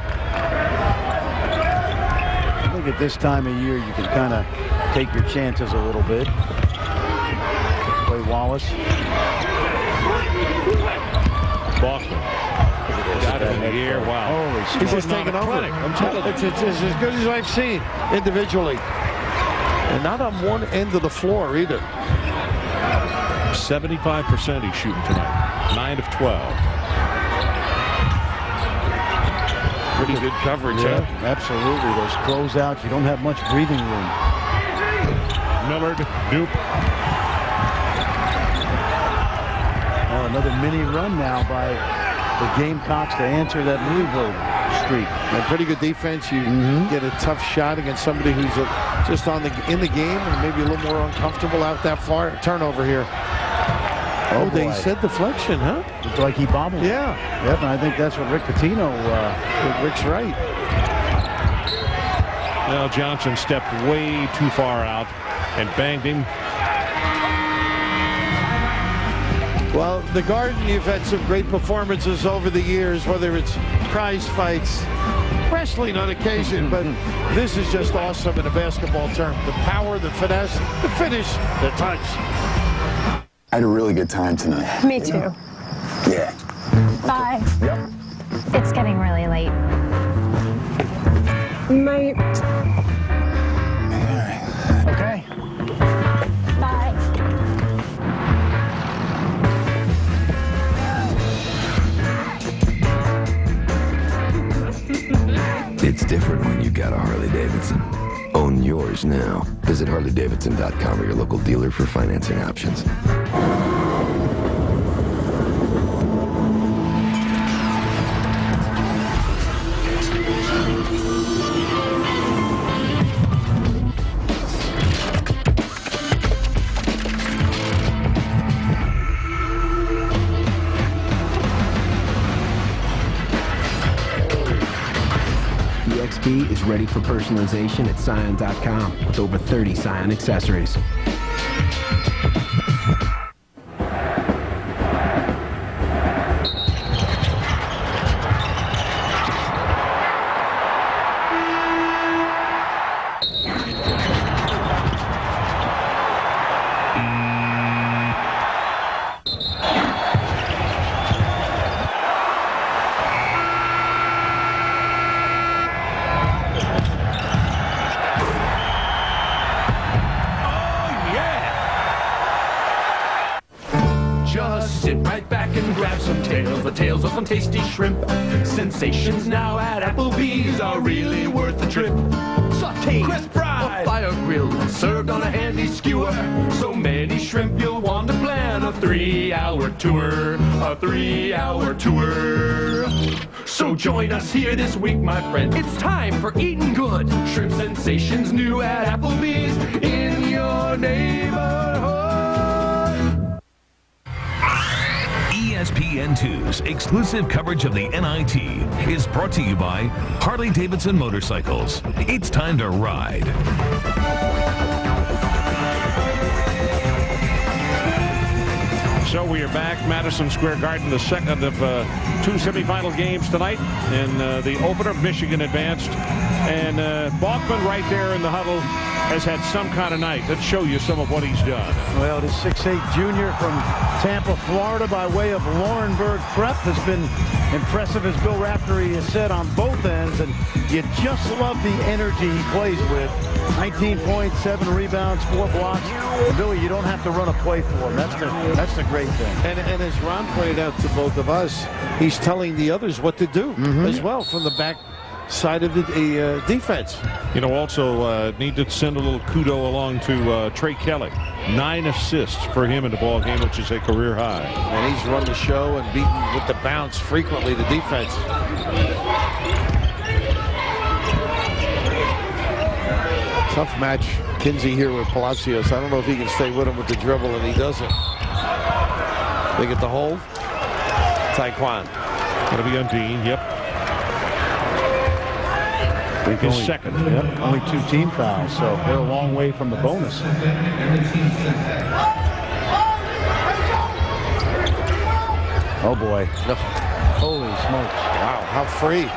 I think at this time of year you can kind of take your chances a little bit. Play Wallace. Boston. Got it in the air. Wow. Holy He's just taking over. I'm telling you. It's as good as I've seen individually. And not on one end of the floor either. 75% he's shooting tonight. 9 of 12. Pretty good coverage, yeah, absolutely. Those closeouts, you don't have much breathing room. Millard, Dupe. Oh, another mini run now by the Gamecocks to answer that Louisville streak. And pretty good defense. You get a tough shot against somebody who's just in the game and maybe a little more uncomfortable out that far. Turnover here. Oh, they said deflection, huh? Looked like he bobbled. Yeah. Yep, and I think that's what Rick Pitino. Rick's right. Well, Johnson stepped way too far out and banged him. Well, the Garden, you've had some great performances over the years, whether it's prize fights, wrestling on occasion, but this is just awesome in a basketball term. The power, the finesse, the finish, the touch. I had a really good time tonight. Me too. Yeah. Bye. Yep. It's getting really late. Mate. Okay. Bye. It's different when you got a Harley-Davidson. Own yours now. Visit HarleyDavidson.com or your local dealer for financing options. EXP is ready for personalization at Scion.com with over 30 Scion accessories. Tasty shrimp. Sensations now at Applebee's are really worth the trip. Sauteed, crisp fried, fire grilled, served on a handy skewer. So many shrimp you'll want to plan a 3-hour tour. A 3-hour tour. So join us here this week, my friend. It's time for eating good. Shrimp sensations new at Applebee's in your neighborhood. ESPN ESPN2's exclusive coverage of the NIT is brought to you by Harley-Davidson Motorcycles. It's time to ride. So we are back, Madison Square Garden, the second of two semifinal games tonight. In the opener, Michigan advanced. And Balkman right there in the huddle has had some kind of night. Let's show you some of what he's done. Well, the 6'8" junior from Tampa, Florida, by way of Laurinburg Prep, has been impressive, as Bill Raftery has said, on both ends. And you just love the energy he plays with. 19 points, 7 rebounds, 4 blocks. And Billy, you don't have to run a play for him. That's the great thing. And as Ron pointed out to both of us, he's telling the others what to do as well from the back side of the defense. You know, also need to send a little kudo along to Trey Kelly. 9 assists for him in the ball game, which is a career high. And he's run the show and beaten with the bounce frequently, the defense. Tough match, Kinsey here with Palacios. I don't know if he can stay with him with the dribble, and he doesn't. They get the hold. Taekwon. Going to be on Dean, yep. His second. Yep, only 2 team fouls, so they're a long way from the bonus. Oh boy. Holy smokes. Wow, how free.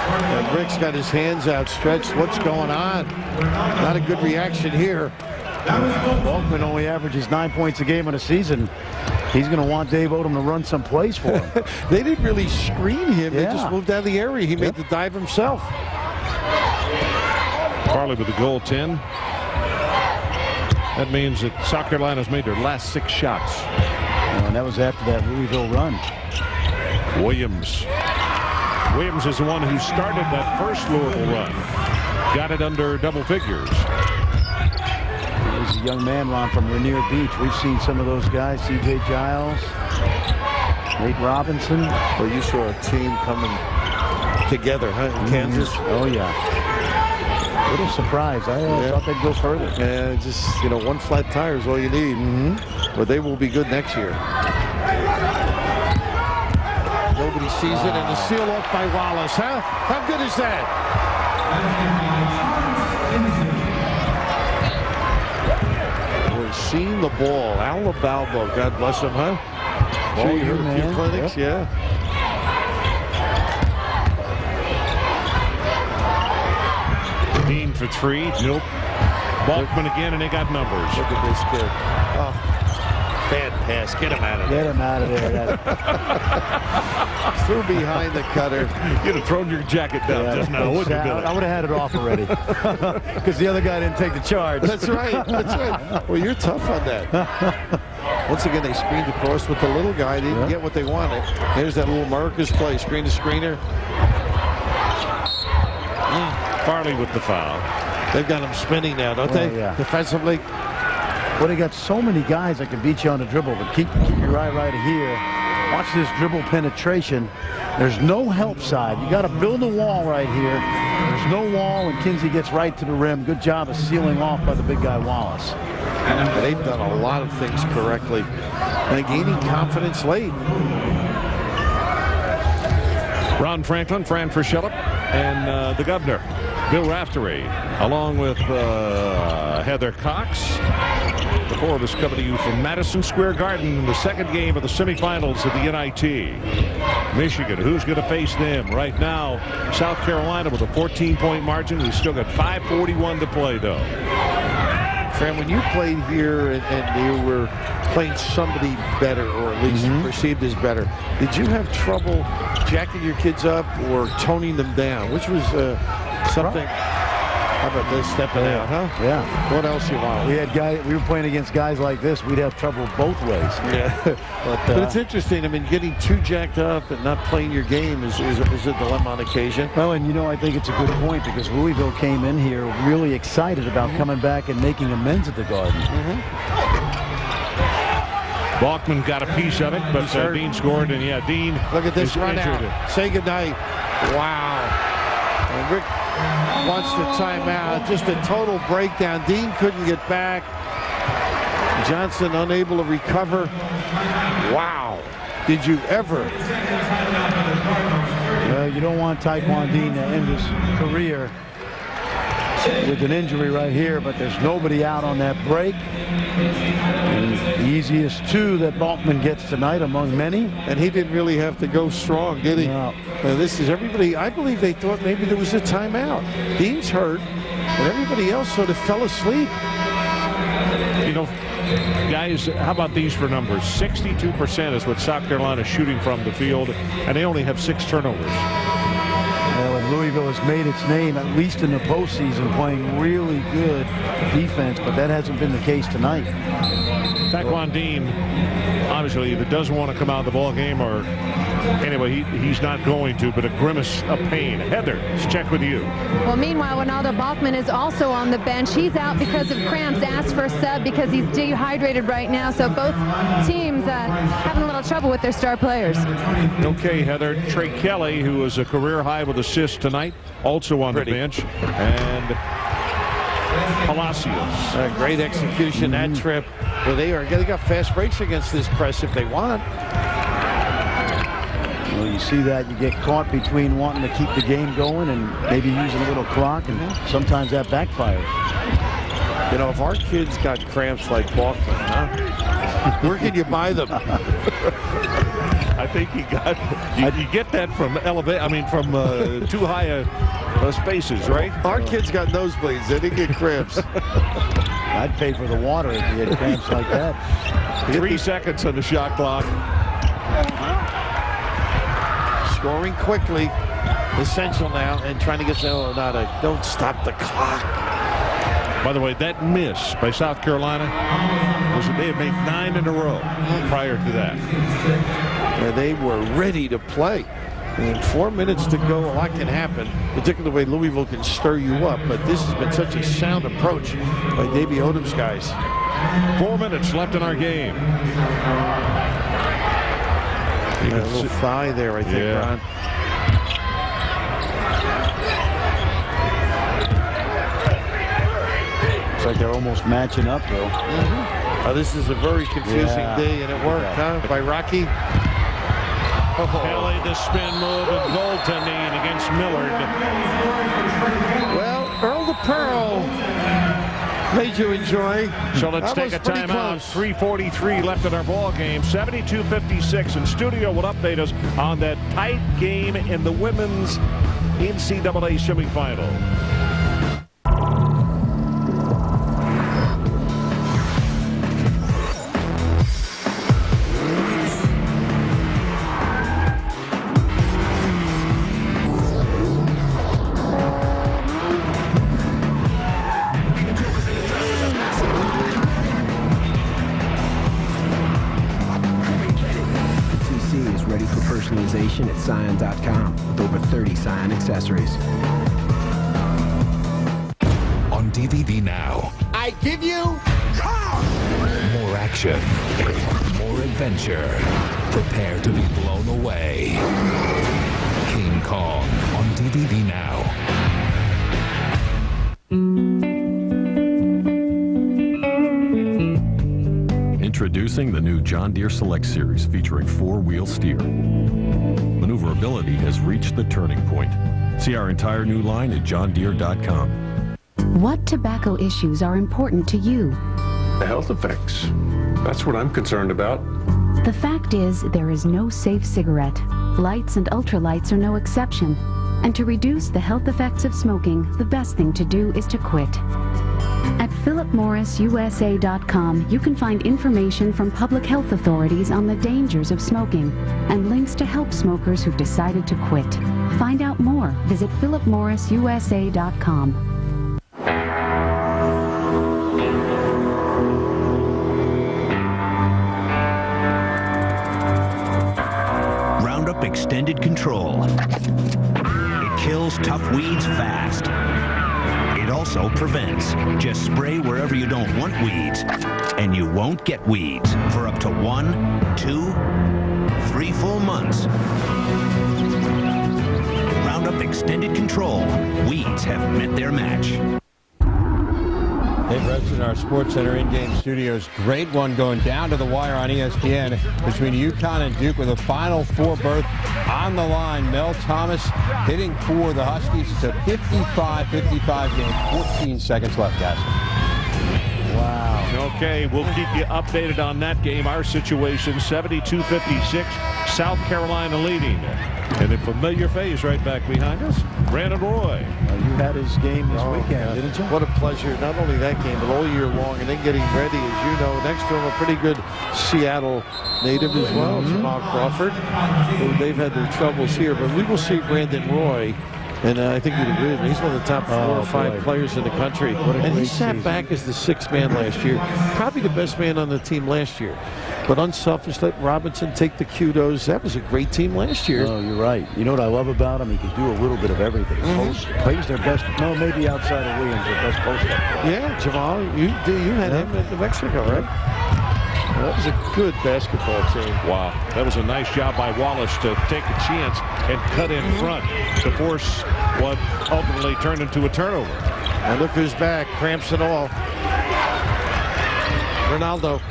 And Rick's got his hands outstretched. What's going on? Not a good reaction here. Balkman only averages 9 points a game in a season. He's going to want Dave Odom to run some plays for him. They didn't really screen him. They just moved out of the area. He made the dive himself. Farley with the goal, 10. That means that South Carolina's made their last 6 shots. And that was after that Louisville run. Williams is the one who started that first Louisville run. Got it under double figures. He's a young man, Ron, from Rainier Beach. We've seen some of those guys. C.J. Giles, Nate Robinson. Well, you saw a team coming together, huh, in Kansas? Oh, yeah. A little surprised. I thought they'd go further. Yeah, just, you know, 1 flat tire is all you need. But they will be good next year. Nobody sees it, and the seal off by Wallace, huh? How good is that? We're seeing the ball. Alabama, God bless him, huh? All European clinics, yeah. Dean for 3. Nope. Balkman again, and they got numbers. Look at this kid. Oh, bad pass. Get him out of there. Get him out of there. Through behind the cutter. You'd have thrown your jacket down just now, wouldn't you, Billy? I would have had it off already. Because the other guy didn't take the charge. That's right. That's right. Well, you're tough on that. Once again, they screened across with the little guy. They didn't get what they wanted. There's that little Marcus play. Screen to screener. Farley with the foul. They've got him spinning now, don't they? Yeah. Defensively. Well, they got so many guys that can beat you on the dribble, but keep your eye right here. Watch this dribble penetration. There's no help side. You got to build a wall right here. There's no wall, and Kinsey gets right to the rim. Good job of sealing off by the big guy Wallace. They've done a lot of things correctly and gaining confidence late. Ron Franklin, Fran Frischella, and the governor, Bill Raftery, along with Heather Cox. The 4 of us coming to you from Madison Square Garden, the second game of the semifinals of the NIT. Michigan, who's going to face them? Right now, South Carolina with a 14-point margin. We've still got 5:41 to play, though. Fran, when you played here and you were playing somebody better, or at least perceived as better, did you have trouble jacking your kids up or toning them down? Which was something... How about this, stepping out, huh? Yeah. What else you want? We were playing against guys like this. We'd have trouble both ways. Yeah. But it's interesting. I mean, getting too jacked up and not playing your game is a dilemma on occasion. Well, and you know, I think it's a good point because Louisville came in here really excited about coming back and making amends at the Garden. Balkman got a piece of it, but Dean scored, and Dean. Look at this run out. Say goodnight. Wow. And Rick wants the timeout. Just a total breakdown. Dean couldn't get back. Johnson unable to recover. Wow. did you ever? You don't want Taekwon Dean to end his career with an injury right here, but there's nobody out on that break. And the easiest two that Balkman gets tonight among many. And he didn't really have to go strong, did he? No. This is everybody. I believe they thought maybe there was a timeout. Dean's hurt, but everybody else sort of fell asleep. You know, guys, how about these for numbers? 62% is what South Carolina is shooting from the field, and they only have 6 turnovers. Well, and Louisville has made its name, at least in the postseason, playing really good defense, but that hasn't been the case tonight. Taekwon Dean, obviously, either doesn't want to come out of the ball game, or anyway, he's not going to, but a grimace of pain. Heather, let's check with you. Well, meanwhile, Ronaldo Balkman is also on the bench. He's out because of cramps, asked for a sub because he's dehydrated right now. So both teams having a little trouble with their star players. Okay, Heather. Trey Kelly, who was a career high with assists tonight, also on the bench. And Palacios. Great execution that trip. Well, they got fast breaks against this press if they want. Well, you see that you get caught between wanting to keep the game going and maybe using a little clock, and sometimes that backfires. You know, if our kids got cramps like Balkman, huh? Where can you buy them? I think you get that from from too high spaces, right? Our kids got nosebleeds. They didn't get cramps. I'd pay for the water if you had cramps like that. 3 seconds on the shot clock. Scoring quickly, essential now, and trying to get don't stop the clock. By the way, that miss by South Carolina they had made 9 in a row prior to that. And they were ready to play. And 4 minutes to go, a lot can happen, particularly the way Louisville can stir you up. But this has been such a sound approach by Davey Odom's guys. 4 minutes left in our game. A little thigh there, I think, Ron. Looks like they're almost matching up, though. This is a very confusing day, and it worked, by Rocky. Kelly, the spin move and goaltending against Millard. Well, Earl the Pearl made you enjoy. So let's take a timeout. 3:43 left in our ball game. 72-56, and studio will update us on that tight game in the women's NCAA semifinal. At Scion.com with over 30 Scion accessories. On DVD now. I give you More action. More adventure. Prepare to be blown away. King Kong on DVD now. Introducing the new John Deere Select Series featuring 4-wheel steer. Maneuverability has reached the turning point. See our entire new line at johndeere.com. What tobacco issues are important to you? The health effects. That's what I'm concerned about. The fact is, there is no safe cigarette. Lights and ultralights are no exception. And to reduce the health effects of smoking, the best thing to do is to quit. At philipmorrisusa.com, you can find information from public health authorities on the dangers of smoking and links to help smokers who've decided to quit. Find out more. Visit philipmorrisusa.com. Roundup Extended Control. It kills tough weeds fast. It also prevents. Just spray wherever you don't want weeds, and you won't get weeds for up to 1, 2, 3 full months. Roundup Extended Control. Weeds have met their match. Dave Reston in our Sports Center in-game studios. Great one going down to the wire on ESPN between UConn and Duke with a Final Four berth on the line. Mel Thomas hitting for the Huskies. It's a 55-55 game. 14 seconds left, guys. Wow. Okay, we'll keep you updated on that game. Our situation, 72-56, South Carolina leading. And a familiar face right back behind us, Brandon Roy. You had his game this weekend, didn't you? What a pleasure. Not only that game, but all year long. And then getting ready, as you know, next to him, a pretty good Seattle native as well, Jamal Crawford. They've had their troubles here, but we will see Brandon Roy. And I think you'd agree with me. He's one of the top 4 or 5 players in the country. And he sat back as the 6th man last year. Probably the best man on the team last year. But unselfish, let Robinson take the kudos. That was a great team last year. Oh, you're right. You know what I love about him? He can do a little bit of everything. Post, plays their best. No, maybe outside of Williams, their best post. Yeah, Jamal, you had him in New Mexico, right? That was a good basketball team. Wow, that was a nice job by Wallace to take a chance and cut in front to force what ultimately turned into a turnover. And look who's back, cramps and all. Ronaldo.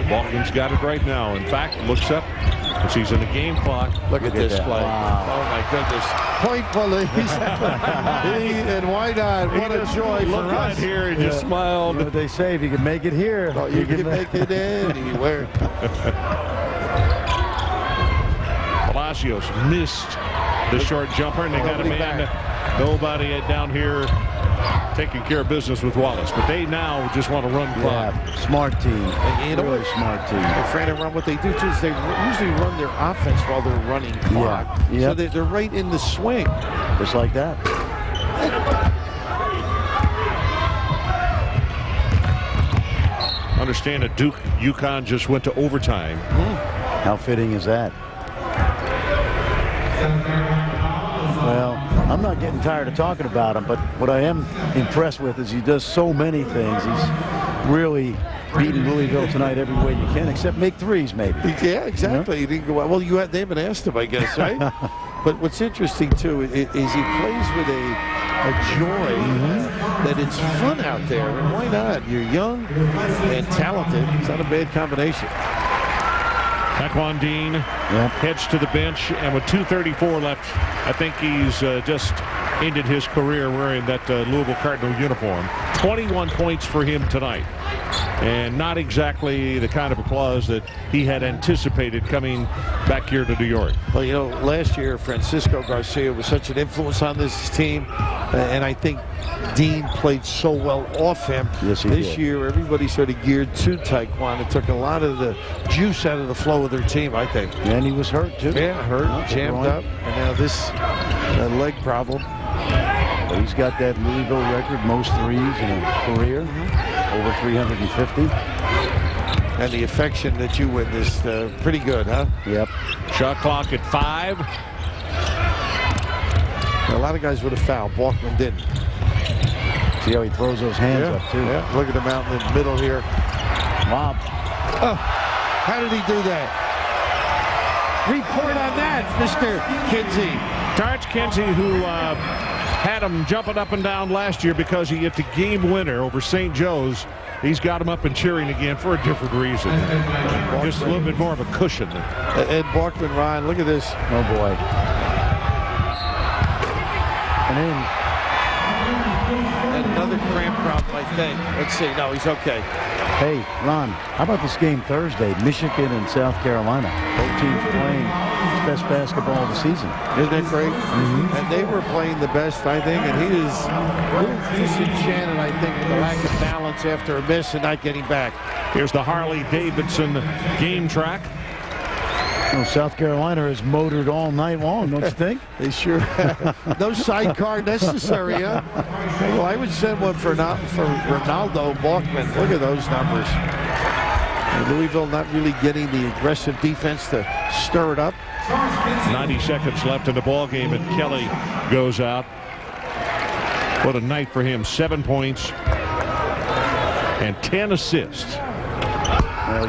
Baldwin's got it right now. In fact, looks up as he's in the game clock. Look at this play. Wow. Oh, my goodness. Point police. And why not? What a joy for us. Right here, he just smiled. You know what they say, if you can make it here. Oh, you can make it anywhere. Palacios missed the short jumper, and they got a man. Nobody down here taking care of business with Wallace, but they now just want to run clock. Yeah, smart team. And you know, really smart team. Fran and Ron, what they do too is they usually run their offense while they're running clock. Yeah. So they're right in the swing. Just like that. Understand that Duke UConn just went to overtime. How fitting is that? Well, I'm not getting tired of talking about him, but what I am impressed with is he does so many things. He's really beating Louisville tonight every way you can, except make threes, maybe. Yeah, exactly. He didn't go out. Well, they haven't asked him, I guess, right? But what's interesting, too, is he plays with a joy that it's fun out there. And why not? You're young and talented. It's not a bad combination. Taquan Dean heads to the bench, and with 2:34 left, I think he's just ended his career wearing that Louisville Cardinal uniform. 21 points for him tonight, and not exactly the kind of applause that he had anticipated coming back here to New York. Well, you know, last year Francisco Garcia was such an influence on this team, and I think Dean played so well off him. Yes, he this did. year, everybody sort of geared to Taekwon. It took a lot of the juice out of the flow of their team, I think. And he was hurt, too. Yeah, hurt, jammed up, and now this leg problem. But he's got that Louisville record, most threes in a career, over 350. And the affection that you witnessed, pretty good, huh? Yep. Shot clock at 5. A lot of guys would have fouled. Balkman didn't. See how he throws those hands up, too. Yeah, look at him out in the middle here. Lob. Oh, how did he do that? Report on that, Mr. Kinsey. Terrence Kinsey, who had him jumping up and down last year because he hit the game winner over St. Joe's. He's got him up and cheering again for a different reason. Just a little bit more of a cushion. Ed Balkman, Ryan, look at this. Oh, boy. And in. Another cramp problem, I think. Let's see. No, he's okay. Hey, Ron, how about this game Thursday? Michigan and South Carolina. Both teams playing best basketball of the season. Isn't that great? And they were playing the best, I think, and he is a little disenchanted, I think, with the lack of balance after a miss and not getting back. Here's the Harley-Davidson game track. Well, South Carolina is motored all night long, don't you think? They sure have. No sidecar necessary, huh? Well, I would send one for Ronaldo Balkman. Look at those numbers. And Louisville not really getting the aggressive defense to stir it up. 90 seconds left in the ball game, and Kelly goes out. What a night for him. 7 points and 10 assists.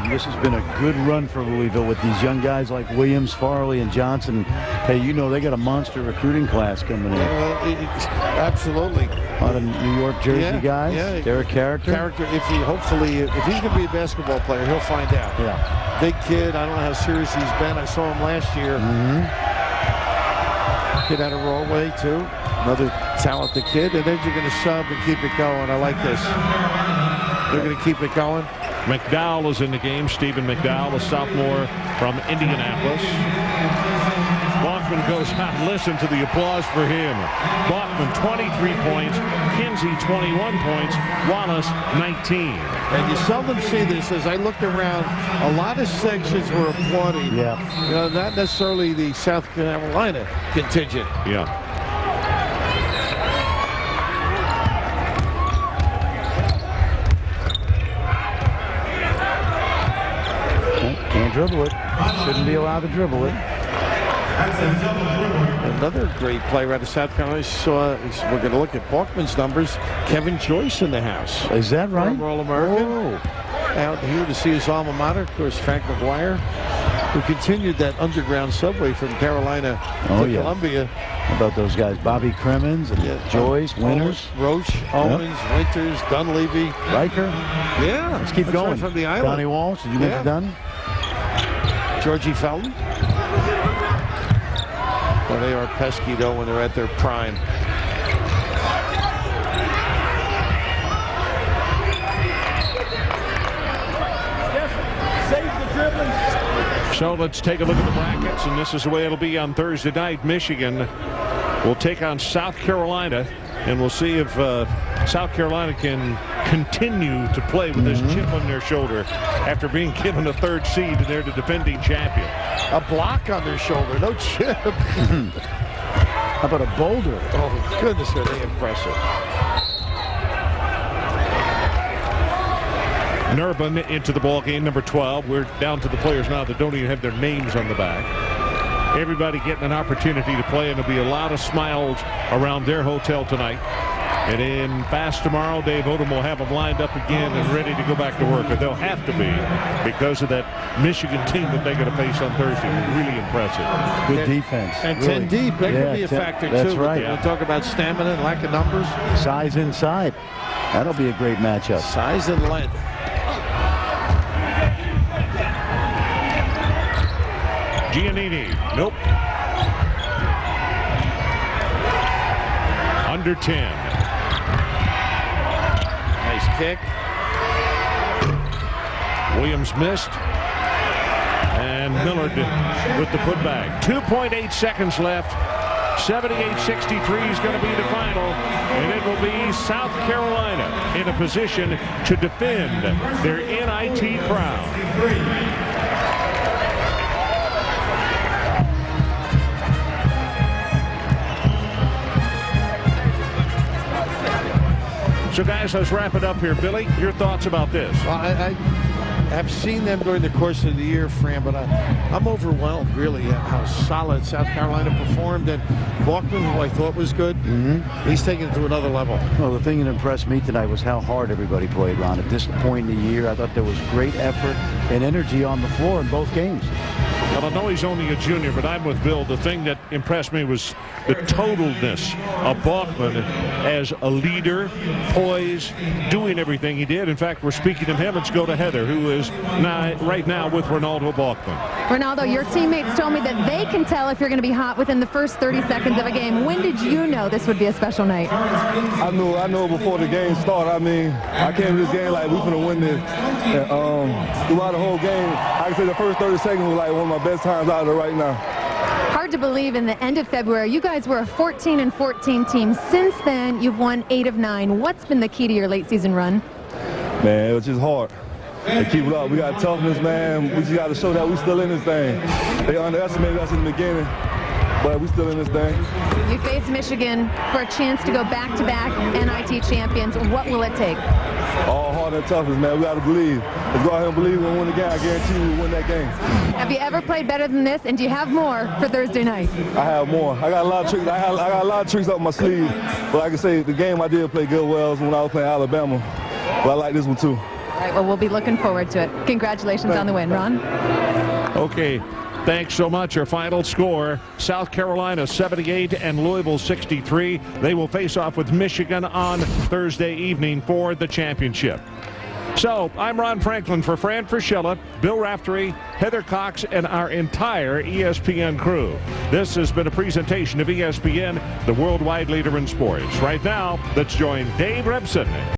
This has been a good run for Louisville with these young guys like Williams, Farley, and Johnson. Hey, you know they got a monster recruiting class coming in. Absolutely. A lot of New York, Jersey guys. Yeah. They're a character. If he's going to be a basketball player, he'll find out. Yeah. Big kid. I don't know how serious he's been. I saw him last year. Kid out of Rollway, too. Another talented kid. And then you're going to sub and keep it going. I like this. They're going to keep it going. McDowell is in the game. Stephen McDowell, a sophomore from Indianapolis. Bachman goes out. Listen to the applause for him. Bachman, 23 points. Kinsey, 21 points. Wallace, 19. And you seldom see this. As I looked around, a lot of sections were applauding. Yeah. You know, not necessarily the South Carolina contingent. Yeah. Can't dribble it. Shouldn't be allowed to dribble it. Another great player out of South Carolina. We're going to look at Bachman's numbers. Kevin Joyce in the house. Is that right? Former All-American. Out here to see his alma mater, of course, Frank McGuire, who continued that underground subway from Carolina to Columbia. How about those guys? Bobby Cremens and Joyce, Winters. Roach, Owens, Winters, Dunleavy. Riker. Yeah. Let's keep going. Right from the island. Donnie Walsh, did you get it done? Georgie Felton. Well, they are pesky, though, when they're at their prime. So let's take a look at the brackets, and this is the way it'll be on Thursday night. Michigan will take on South Carolina, and we'll see if South Carolina can continue to play with this chip on their shoulder after being given a 3rd seed, and they're the defending champion. A block on their shoulder, no chip. How about a boulder? Oh, goodness, are they impressive. Nurbin into the ball game, number 12. We're down to the players now that don't even have their names on the back. Everybody getting an opportunity to play, and there'll be a lot of smiles around their hotel tonight. And in fast tomorrow, Dave Odom will have them lined up again and ready to go back to work. Or they'll have to be, because of that Michigan team that they're going to face on Thursday. Really impressive. Good defense. And really. 10 deep, that could be a factor, too. That's right. We'll talk about stamina and lack of numbers. Size inside. That'll be a great matchup. Size and length. Giannini, nope. Under 10. Nice kick. Williams missed. And Millard with the putback. 2.8 seconds left. 78-63 is going to be the final. And it will be South Carolina in a position to defend their NIT crown. So, guys, let's wrap it up here. Billy, your thoughts about this? Well, I have seen them during the course of the year, Fran, but I'm overwhelmed, really, at how solid South Carolina performed. And Bachman, who I thought was good, he's taken it to another level. Well, the thing that impressed me tonight was how hard everybody played, Ron. At this point in the year, I thought there was great effort and energy on the floor in both games. Well, I know he's only a junior, but I'm with Bill. The thing that impressed me was the totalness of Bachman as a leader, poised, doing everything he did. In fact, we're speaking of him. Let's go to Heather, who is right now with Ronaldo Bachman. Ronaldo, your teammates told me that they can tell if you're going to be hot within the first 30 seconds of a game. When did you know this would be a special night? I know before the game started. I mean, I came to this game like we're going to win this. And, throughout the whole game, I can say the first 30 seconds was like one of my best times out there right now. Hard to believe in the end of February. You guys were a 14-14 team. Since then, you've won 8 of 9. What's been the key to your late season run? Man, it was just hard. To keep it up. We got toughness, man. We just got to show that we still in this thing. They underestimated us in the beginning, but we still in this thing. You face Michigan for a chance to go back-to-back NIT champions. What will it take? All hard and toughness, man. We got to believe. Let's go ahead and believe we'll win the game. I guarantee you we'll win that game. Have you ever played better than this, and do you have more for Thursday night? I have more. I got a lot of tricks. I got a lot of tricks up my sleeve. But like I say, the game I did play good well was when I was playing Alabama. But I like this one too. All right, well, we'll be looking forward to it. Congratulations on the win, Ron. Okay. Thanks so much. Our final score, South Carolina 78 and Louisville 63. They will face off with Michigan on Thursday evening for the championship. So I'm Ron Franklin for Fran Fraschilla, Bill Raftery, Heather Cox, and our entire ESPN crew. This has been a presentation of ESPN, the worldwide leader in sports. Right now, let's join Dave Rebson.